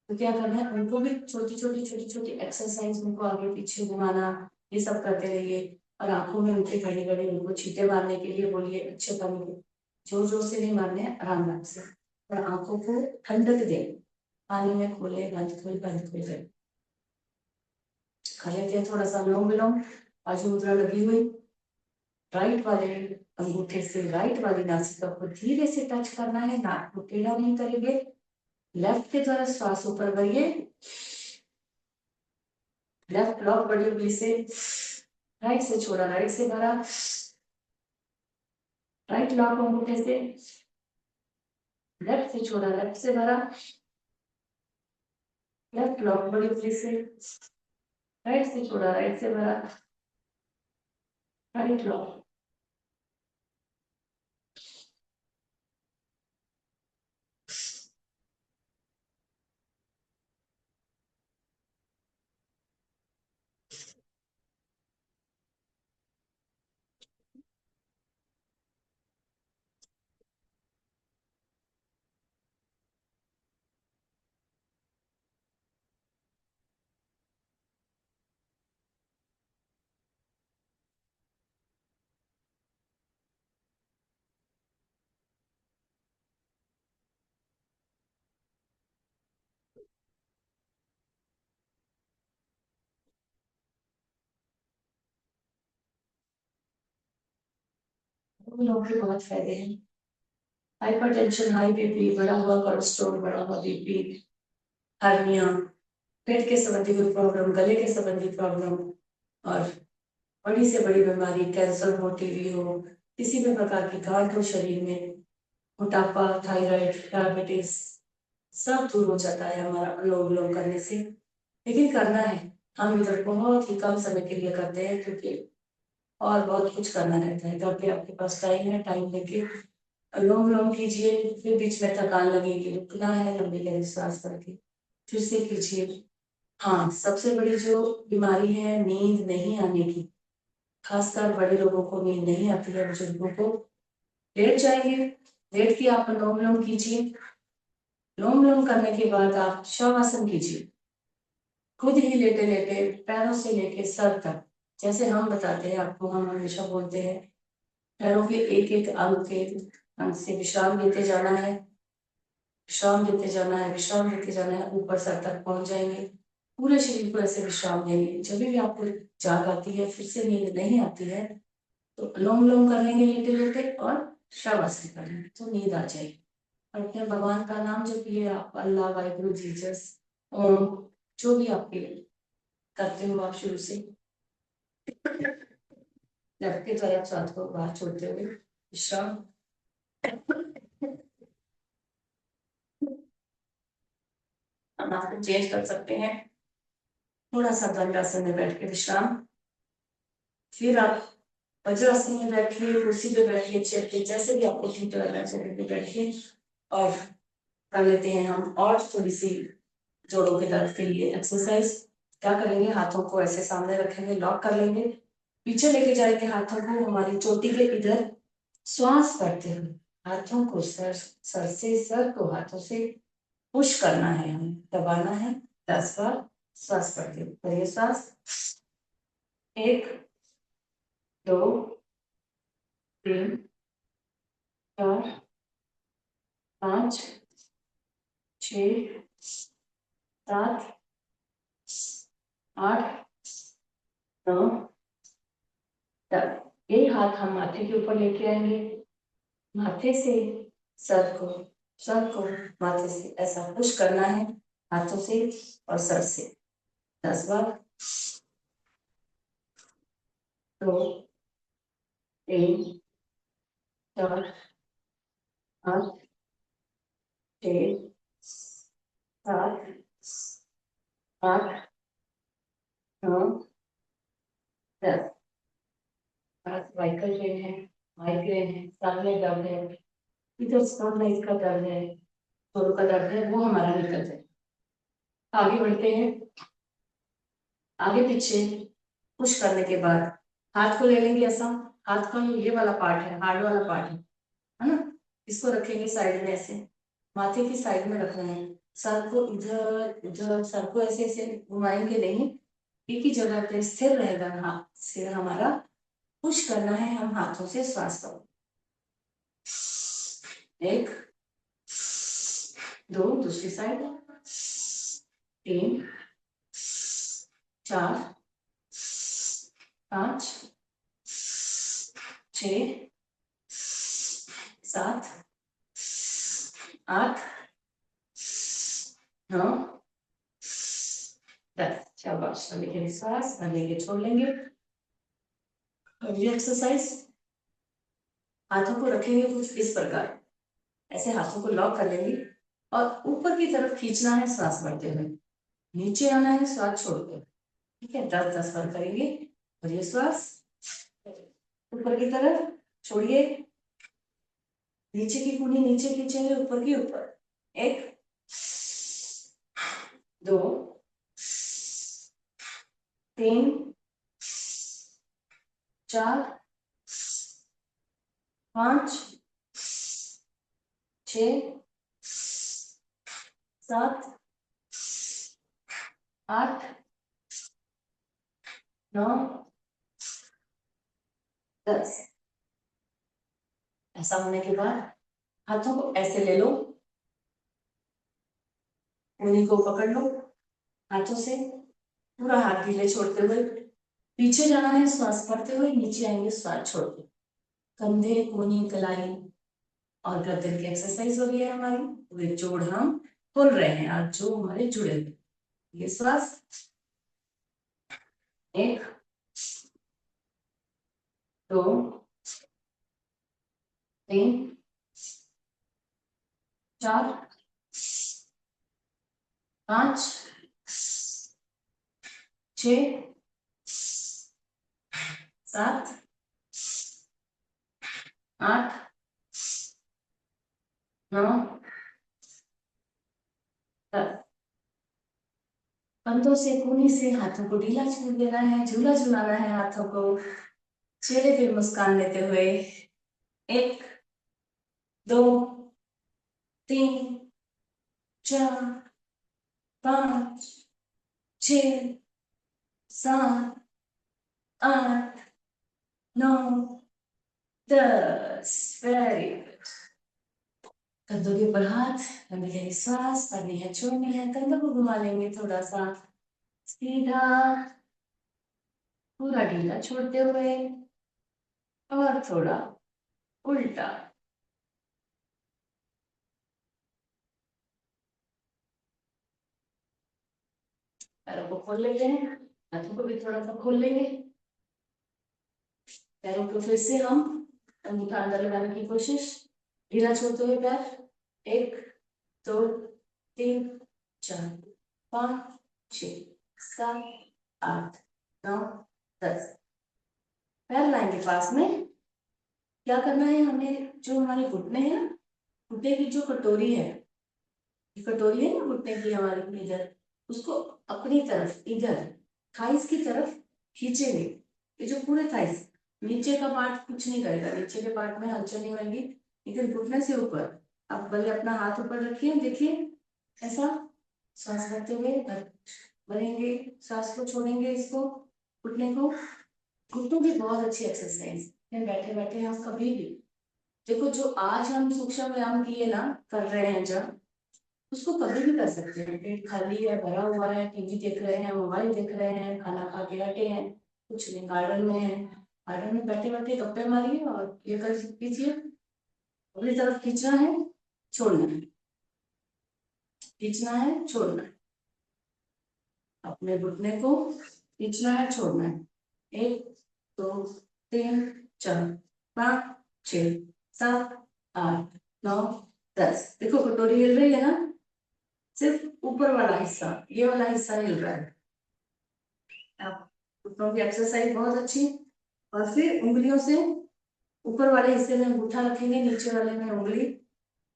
तो क्या करना है? उनको भी छोटी छोटी एक्सरसाइज, उनको आगे पीछे घुमाना, ये सब करते रहिए। और आंखों में उनके घड़ी घड़ी उनको छींटे मारने के लिए बोलिए, अच्छे पानी को जोर जोर से नहीं मारने हैं, आराम आराम से। और आंखों को ठंडक दें, पानी में खोले बंद खोल करें। कर लेते हैं थोड़ा सा अनुलोम विलोम, बाजू मुद्रा लगी हुई। राइट वाले अंगूठे से राइट वाली नासिका को धीरे से टच करना है, नाक को टेढ़ा नहीं करेंगे। लेफ्ट की तरफ श्वास ऊपर भरिए, लेफ्ट लॉक बड़ी उंगली से राइट से छोड़ा, राइट से भरा, राइट लॉक अंगूठे से लेफ्ट से छोड़ा, लेफ्ट से भरा, लेफ्ट लॉक बड़ी उंगली से राइट से छोड़ा, राइट से भरा, राइट लॉक। लोगों के बहुत फायदे हैं। हाइपरटेंशन, हाई बीपी, बढ़ा हुआ कोलेस्ट्रॉल, बढ़ा हुआ बीपी, हार्निया, पेट के संबंधी कोई प्रॉब्लम, गले के संबंधी प्रॉब्लम, और बड़ी से बड़ी बीमारी, कैंसर हो, टीबी हो, किसी भी प्रकार की गांठ हो शरीर में, मोटापा, थायराइड, डायबिटीज, सब दूर हो जाता है हमारा अनुलोम विलोम करने से। लेकिन करना है, हम इधर बहुत ही कम समय के लिए करते हैं क्योंकि और बहुत कुछ करना रहता है। घर पे आपके पास टाइम है, टाइम लेके अनुलोम विलोम कीजिए। फिर बीच में थकान लगेगी, रुकना है, लंबी गहरी सांस करके फिर से कीजिए। हाँ, सबसे बड़ी जो बीमारी है नींद नहीं आने की, खासकर बड़े लोगों को नींद नहीं आती है, बुजुर्गों को, लेट जाइए, लेट के आप अनुलोम विलोम कीजिए। अनुलोम विलोम करने के बाद आप शवासन कीजिए, खुद ही लेटे लेटे, पैरों से लेके सर तक, जैसे हम बताते हैं आपको, हम हमेशा बोलते हैं, पैरों के एक एक अंग से विश्राम देते जाना है, विश्राम देते जाना है, विश्राम देते जाना है, ऊपर सर तक पहुंच जाएंगे। पूरे शरीर को ऐसे विश्राम देंगे। जब भी आपको जाग आती है, फिर से नींद नहीं आती है, तो अनुलोम विलोम कर लेंगे लेटे लेटे, और शवासन कर लेंगे तो नींद आ जाएगी। और अपने भगवान का नाम जपिए, आप अल्लाह, वाहिगुरु, जीसस, ओम, जो भी आपके करते हो आप शुरू से, लेफ्ट की तरफ साथ को बाहर छोड़ते हुए विश्राम। हम आपको चेंज कर सकते हैं, थोड़ा सा दंडासन में बैठ के विश्राम। फिर आप वज्रासन में बैठिए, कुर्सी पे बैठिए, चेयर पे, जैसे भी आपको ठीक लग रहा है चेयर पे बैठिए। और कर लेते हैं हम और थोड़ी सी जोड़ों के दर्द के लिए एक्सरसाइज। क्या करेंगे? हाथों को ऐसे सामने रखेंगे, लॉक कर लेंगे, पीछे लेके जाएंगे हाथों को हमारी चोटी के इधर, श्वास करते हुए हाथों को सर से, सर को हाथों से पुश करना है, हमें दबाना है 10 बार। श्वास करते हुए करिए, श्वास, 1, 2, 3, 4, 5, 6, 7 8 9 10। यही हाथ हम माथे के ऊपर लेके आएंगे। माथे से सर को माथे से ऐसा पुश करना है, हाथों से और सर से 10 बार। 2 3 4 5 6 7 8 9 10। सर्वाइकल पेन है, माइग्रेन है, सर में दर्द है, इधर स्पॉन्डिलाइटिस का दर्द है, जोड़ों का दर्द है, वो हमारा निकल जाए। आगे बढ़ते हैं। आगे पीछे पुश करने के बाद हाथ को ले लेंगे ऐसा। हाथ का ये वाला पार्ट है, हार्ड वाला पार्ट है ना। इसको रखेंगे साइड में ऐसे, माथे की साइड में रखना है। सर को इधर उधर, सर को ऐसे ऐसे घुमाएंगे नहीं, एक ही जगह पे स्थिर रहेगा। हाथ सिर हमारा, पुश करना है हम हाथों से श्वास को। 1 2, दूसरी साइड 3 4 5 6 7 8 9 10। शाबाश। लेंगे श्वास, लेंगे छोड़ लेंगे। ये एक्सरसाइज हाथों को रखेंगे कुछ इस प्रकार, ऐसे हाथों को लॉक कर लेंगे और ऊपर की तरफ खींचना है श्वास भरते हुए, नीचे आना है श्वास छोड़कर। ठीक है, 10-10 बार करेंगे। और ये श्वास ऊपर की तरफ छोड़िए, नीचे की कूनी नीचे खींचेंगे, ऊपर की ऊपर। 1 2 3 4 5 6 7 8 9 10। ऐसा होने के बाद हाथों को ऐसे ले लो, उंगली को पकड़ लो हाथों से, पूरा हाथ गीले छोड़ते हुए पीछे जाना है, श्वास भरते हुए नीचे आएंगे श्वास छोड़ते। कंधे, कूनी, कलाई और गर्दन की एक्सरसाइज हो रही है हमारी। पूरे जोड़ हम खोल रहे हैं आज जो हमारे जुड़े हुए। ये श्वास 1 2 3 4 5 6 7 8 9 10। कंधों से, कूनी से हाथों को ढीला छोड़ देना है, झूला झुलाना है हाथों को, चेहरे पे मुस्कान लेते हुए। 1 2 3 4 5 6 7 8 9 10। Very good. कंधों के ऊपर हाथ, लंबी गहरी सांस करनी है, छोड़नी है। कंधों को घुमा लेंगे थोड़ा सा सीधा, पूरा ढीला छोड़ते हुए और थोड़ा उल्टा। पैरों को खोल लेते हैं, हाथों को भी थोड़ा सा खोल लेंगे। पैरों को फिर से हम अंगूठा अंदर लगाने की कोशिश, ढीला छोड़ते हुए पैर। 1 2 3 4 5 6 7 8 9 10। पैर लाएंगे पास में। क्या करना है हमें, जो हमारे घुटने हैं ना, घुटने की जो कटोरी है, ये कटोरी है ना घुटने की हमारी इधर, उसको अपनी तरफ इधर थाइस की तरफ खींचेंगे। ये जो पूरे थाइस, नीचे का पार्ट कुछ नहीं करेगा, नीचे के पार्ट में हलचल नहीं होगी, लेकिन घुटने से ऊपर आप भले अपना हाथ ऊपर रखिए, देखिए ऐसा। सांस भरते हुए भरेंगे, सांस को छोड़ेंगे, इसको घुटने को। घुटनों की बहुत अच्छी एक्सरसाइज है। बैठे बैठे हम कभी भी देखो, जो आज हम सूक्ष्म व्यायाम किए ना, कर रहे हैं जब, उसको कभी भी कर सकते हैं। पेट खाली है, भरा हुआ है, टीवी देख रहे हैं, मोबाइल देख रहे हैं, खाना खा के हटे हैं, कुछ नहीं, गार्डन में है, गार्डन में बैठे बैठे गप्पे मारिए और ये कर कीजिए। अपनी तरफ खींचना है, छोड़ना है, खींचना है, छोड़ना है, अपने घुटने को खींचना है, छोड़ना है। 1 2 3 4 5 6 7 8 9 10। देखो कटोरी हिल रही है ना, सिर्फ ऊपर वाला हिस्सा, ये वाला हिस्सा हिल रहा है। अब घुटनों की एक्सरसाइज बहुत अच्छी। और फिर उंगलियों से ऊपर वाले हिस्से में अंगूठा रखेंगे, नीचे वाले में उंगली,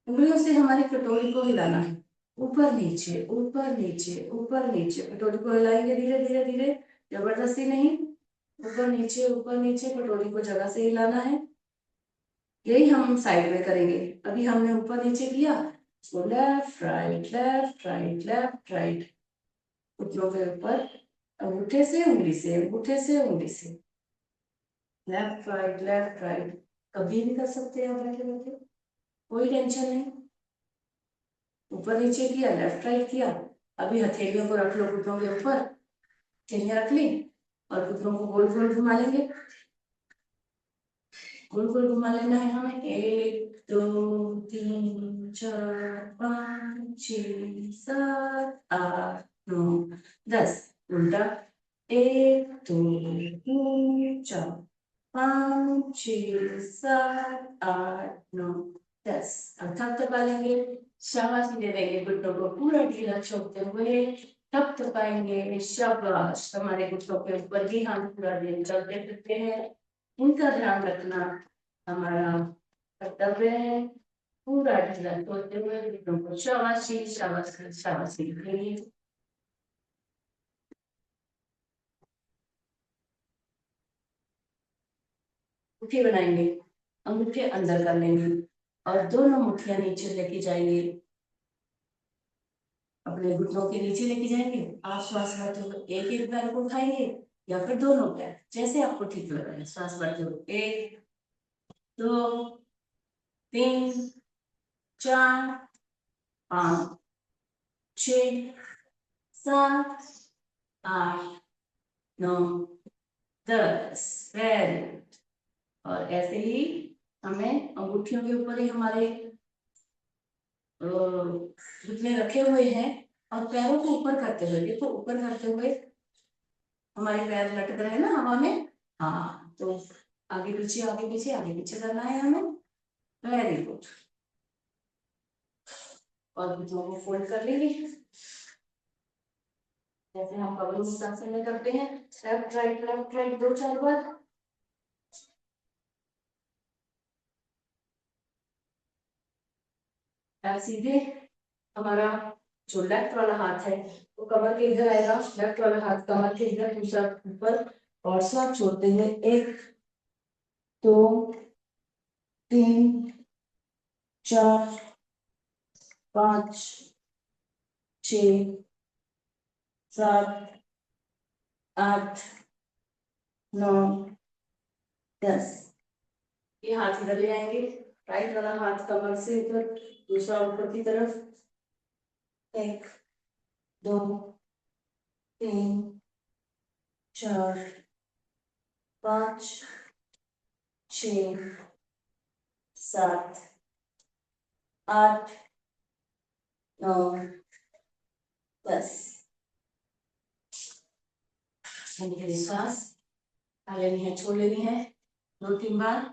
उंगलियों से हमारी कटोरी को हिलाना है, ऊपर नीचे ऊपर नीचे ऊपर नीचे। कटोरी को हिलाएंगे धीरे धीरे धीरे, जबरदस्ती नहीं, ऊपर नीचे कटोरी को जगह से हिलाना है। यही हम साइड में करेंगे। अभी हमने ऊपर नीचे किया, तो left right left right left right, घुटनों के ऊपर अंगूठे से उंगली से, अंगूठे से उंगली से, लेफ्ट राइट। कभी भी कर सकते हैं बैठे बैठे, कोई टेंशन नहीं। ऊपर नीचे किया, लेफ्ट राइट किया। अभी हथेलियों को रख लो घुटनों के ऊपर, हथेलियां रख ली और घुटनों को गोल गोल घुमा लेंगे। गोल गोल घुमा लेना है हमें। 1 2 3 4 5 6 7 8 9 10। उल्टा, 1 2 3 4 5 6 7 8 9 10। अब थप थपा लेंगे, शाबाशी दे देंगे घुटनों को पूरा ढीला छोड़ते हुए, थप थपाएंगे। शाबाश, हमारे घुटनों के ऊपर भी हम पूरा दिन चलते फिरते हैं, उनका ध्यान रखना हमारा कर्तव्य है। पूरा ढीला छोड़ते हुए घुटनों को शाबाशी शाबाशी शाबाशी देंगे। मुट्ठी बनाएंगे, अंगूठे अंदर कर लेंगे और दोनों मुट्ठियां नीचे लेके जाएंगे, अपने घुटनों के नीचे लेके जाएंगे। आप श्वास भरते हुए एक एक पैर को उठाएंगे या फिर दोनों पैर, जैसे आपको ठीक लग रहा है। श्वास भरते हुए 1 2 3 4 5 6 7 8 9 10। Very good. और ऐसे ही हमें अंगूठियों के ऊपर ही हमारे घुटने रखे हुए हैं और पैरों को ऊपर करते हुए, देखो ऊपर करते हुए हमारे पैर लटक रहे हैं ना हवा में। हाँ, तो आगे पीछे आगे पीछे आगे पीछे करना है हमें। Very good. और घुटनों को फोल्ड कर लेंगे, जैसे हम कबल मुस्तासन में करते हैं। लेफ्ट राइट 2 4 बार। सीधे हमारा जो लेफ्ट वाला हाथ है वो कमर के इधर आएगा, लेफ्ट वाला हाथ कमर के इधर, दूसरा ऊपर, और सांस छोड़ते हुए 1 2 3 4 5 6 7 8 9 10। ये हाथ इधर ले आएंगे, राइट वाला हाथ कमर से इधर, दूसरा ऊपर की तरफ। 1 2 3 4 5 6 7 8 9 10। सांस लेनी है, छोड़ लेनी है 2 3 बार।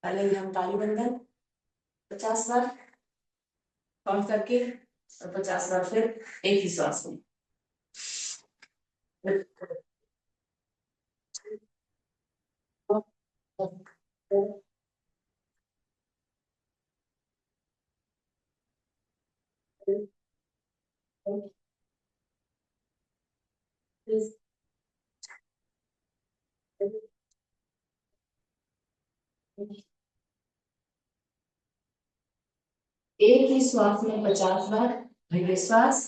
पहले हम ताली बंधन 50 बार काउंट करके, और 50 बार फिर एक ही सांस में। एक ही श्वास में 50 बार लंबे श्वास।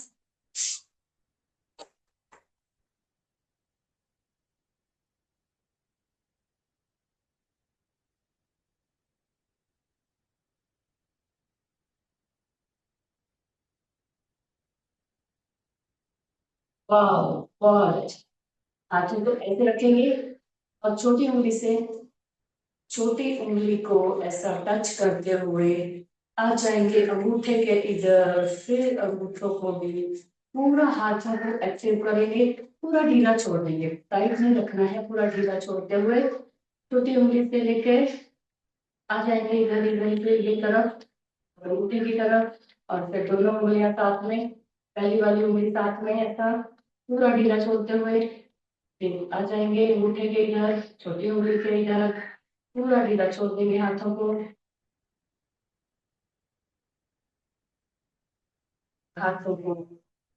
वाह, बहुत अच्छा। हाथों को ऐसे रखेंगे और छोटी उंगली को ऐसा टच करते हुए आ जाएंगे अंगूठे के इधर, फिर अंगूठों को भी पूरा हाथों को एक्टिव करेंगे, पूरा ढीला छोड़ देंगे, टाइट नहीं रखना है, पूरा ढीला छोड़ते हुए छोटी उंगली से लेके आ जाएंगे इधर इधर इधर ये तरफ, अंगूठे की तरफ, और फिर दोनों उंगलियां साथ में, पहली वाली उंगली साथ में ऐसा पूरा ढीला छोड़ते हुए फिर आ जाएंगे अंगूठे के इधर, छोटी उंगली के इधर, पूरा ढीला छोड़ देंगे हाथों को, हाथों को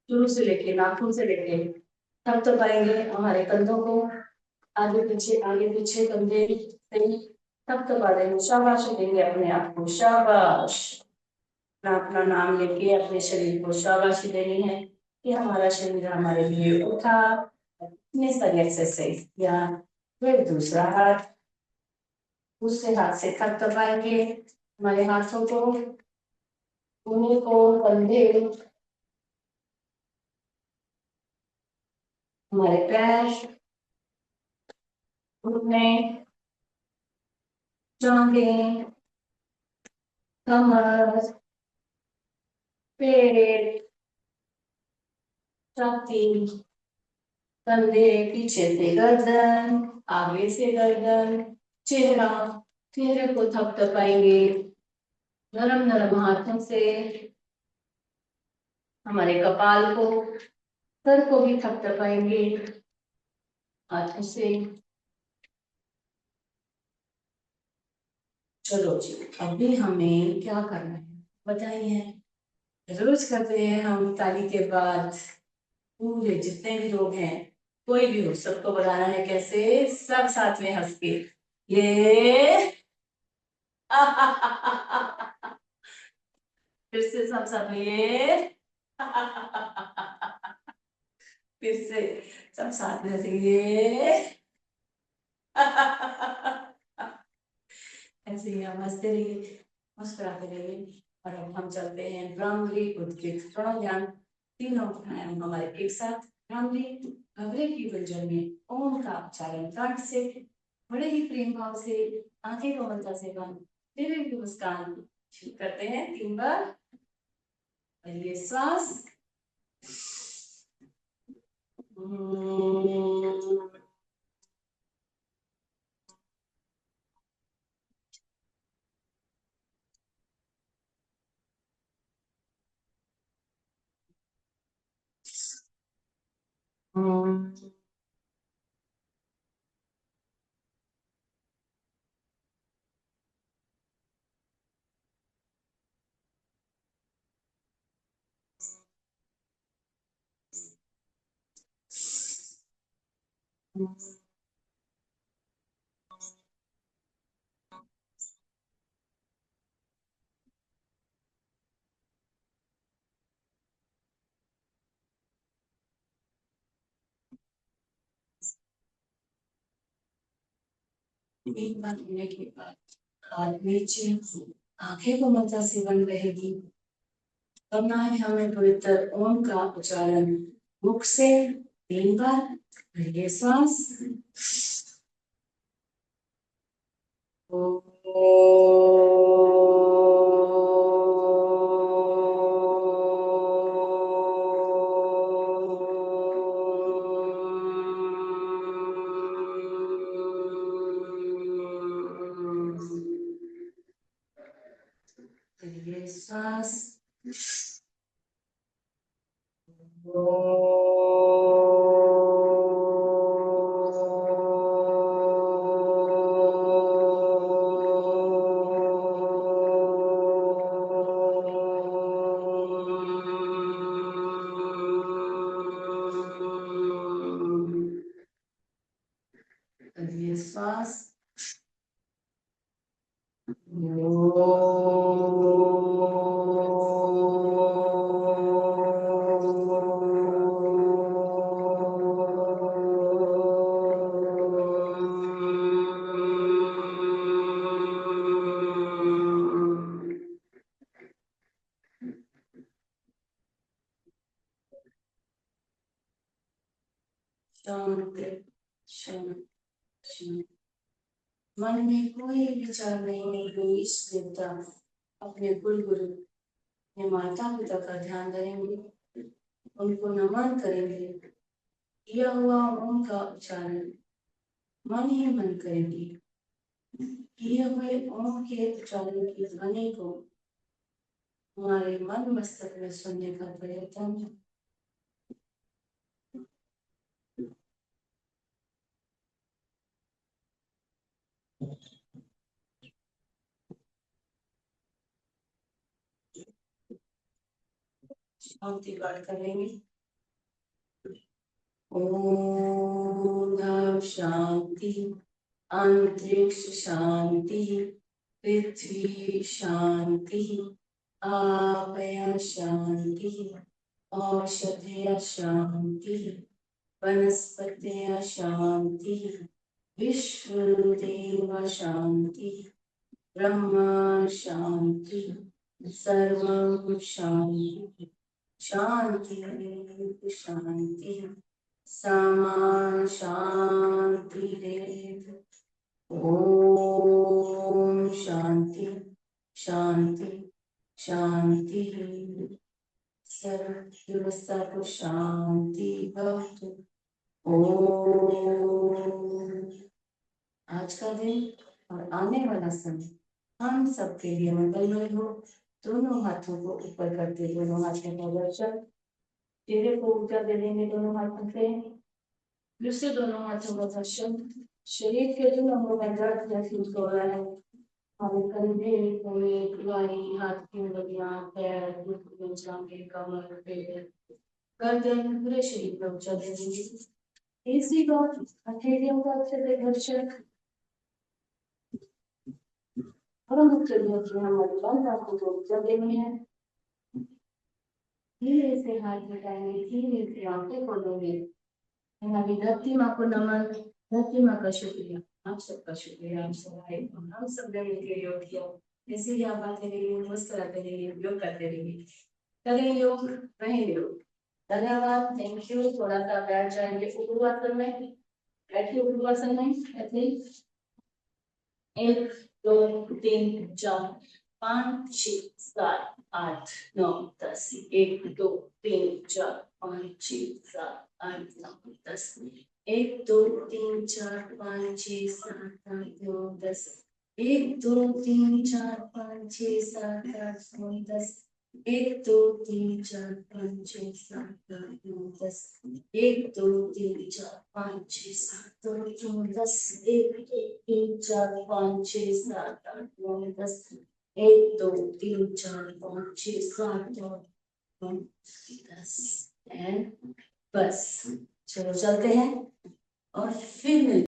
शुरू से लेके नाखून से लेके तब तक आएंगे हमारे कंधों को, आगे पीछे कंधे से तब तक आ जाएंगे, शाबाश देंगे अपने आप को, शाबाश। अपना नाम लेके अपने शरीर को शाबाशी देनी है कि हमारा शरीर हमारे लिए उठा, इतने सारी एक्सरसाइज किया। फिर दूसरा हाथ, दूसरे हाथ से थक दबाएंगे हमारे हाथों को, उंगली को, कंधे, हमारे पैर, घुटने, जांघें, कमर, पेट, छाती, कंधे, पीछे से गर्दन, आगे से गर्दन, चेहरा, चेहरे को थपथपाएंगे नरम नरम हाथों से, हमारे कपाल को, सर को भी थपथपाएंगे हाथों से। चलो जी, अभी हमें क्या करना है बताइए। रोज करते हैं हम ताली के बाद, पूरे जितने भी लोग हैं, कोई भी हो, सबको बताना है कैसे, सब साथ में हंस के, ये फिर से सब साथ में ये फिर से सब साथ में हंसेंगे, ये ऐसे ही हम हंसते रहिए, मुस्कुराते रहिए। और अब हम चलते हैं भ्रामरी, उद्गित, प्रणोज्ञान, तीनों प्राणायाम हमारे एक साथ। भ्रामरी, घबरे की गुंजन में ओम का उच्चारण कंठ से, बड़े ही प्रेम भाव से, आंखें कोमलता से बंद, फिर एक मुस्कान शुरू करते हैं 3 बार। पहले श्वास, एक बार होने के बाद हाथ नीचे, आंखें कोमलता से बंद रहेगी। करना है हमें पवित्र ओम का उच्चारण मुख से 3 बार। पहले श्वास, पहले श्वास, पहले श्वास, शांति शांति शांति। मन में कोई विचार नहीं, कोई इष्ट देवता अपने कुल गुरु अपने माता पिता का ध्यान करेंगे, उनको नमन करेंगे, किया हुआ ओम का उच्चारण मन ही मन करेंगे। किए हुए ओम के उच्चारण की ध्वनि को हमारे मन मस्तक में सुनने का प्रयत्न शांति पाठ करेंगे। ओम शांति, अंतरिक्ष शांति, पृथ्वी शांति, आपया शांति, औषधय शांति, वनस्पतय शांति, विश्वदेव शांति, ब्रह्म शांति, सर्वं शांति शांति शांति सामा शांति। ओम शांति शांति शांति। सर्व शांति भवतु। ओम। आज का दिन और आने वाला समय हम सबके लिए मंगलमय हो। दोनों हाथों को ऊपर करते, दोनों हाथों का दर्शन, चेहरे को ऊंचा दे देंगे दोनों हाथों से, दूसरे दोनों हाथों का दर्शन। शरीर के जो अंगों में दर्द महसूस हो रहा है, हमारे कंधे, बाई, हाथ की उंगलियां, पैर, घुटने, जांघें, कमर, पेट, गर्दन, पूरे शरीर पर ऊंचा दे देंगे। तीसरी बात, हथेलियों का अच्छे से दर्शन और मुख्य हमारी बंद आंखों को ऊंचा देनी है। धीरे से हाथ मिटाएंगे, धीरे से आंखें खोलेंगे। हमारी धरती माँ को नमन, धरती माँ का शुक्रिया, आप सबका शुक्रिया, आप सब आए और हम सब ने मिलकर योग किया। जैसे ही आप बातें रहिए, मुस्कुराते रहिए, योग करते रहिए, करें योग, रहें योग। धन्यवाद, थैंक यू। थोड़ा सा बैठ जाएंगे उग्रवासन में, बैठिए उग्रवासन में ऐसे ही। 1 2 3 4 5 6 7 8 9 10। 1 2 3 4 5 6 7 8 9 10। 1 2 3 4 5 6 7 8 9 10। 1 2 3 4 5 6 7 8 9 10। 1 2 3 4 5 6 7 8 9 10। 1 2 3 4 5 6 7 8 9 10। 1 2 3 4 5 6 7 8 9 10। 1 2 3 4 5 6 7 8 9 10। एंड बस, चलो चलते हैं और फिर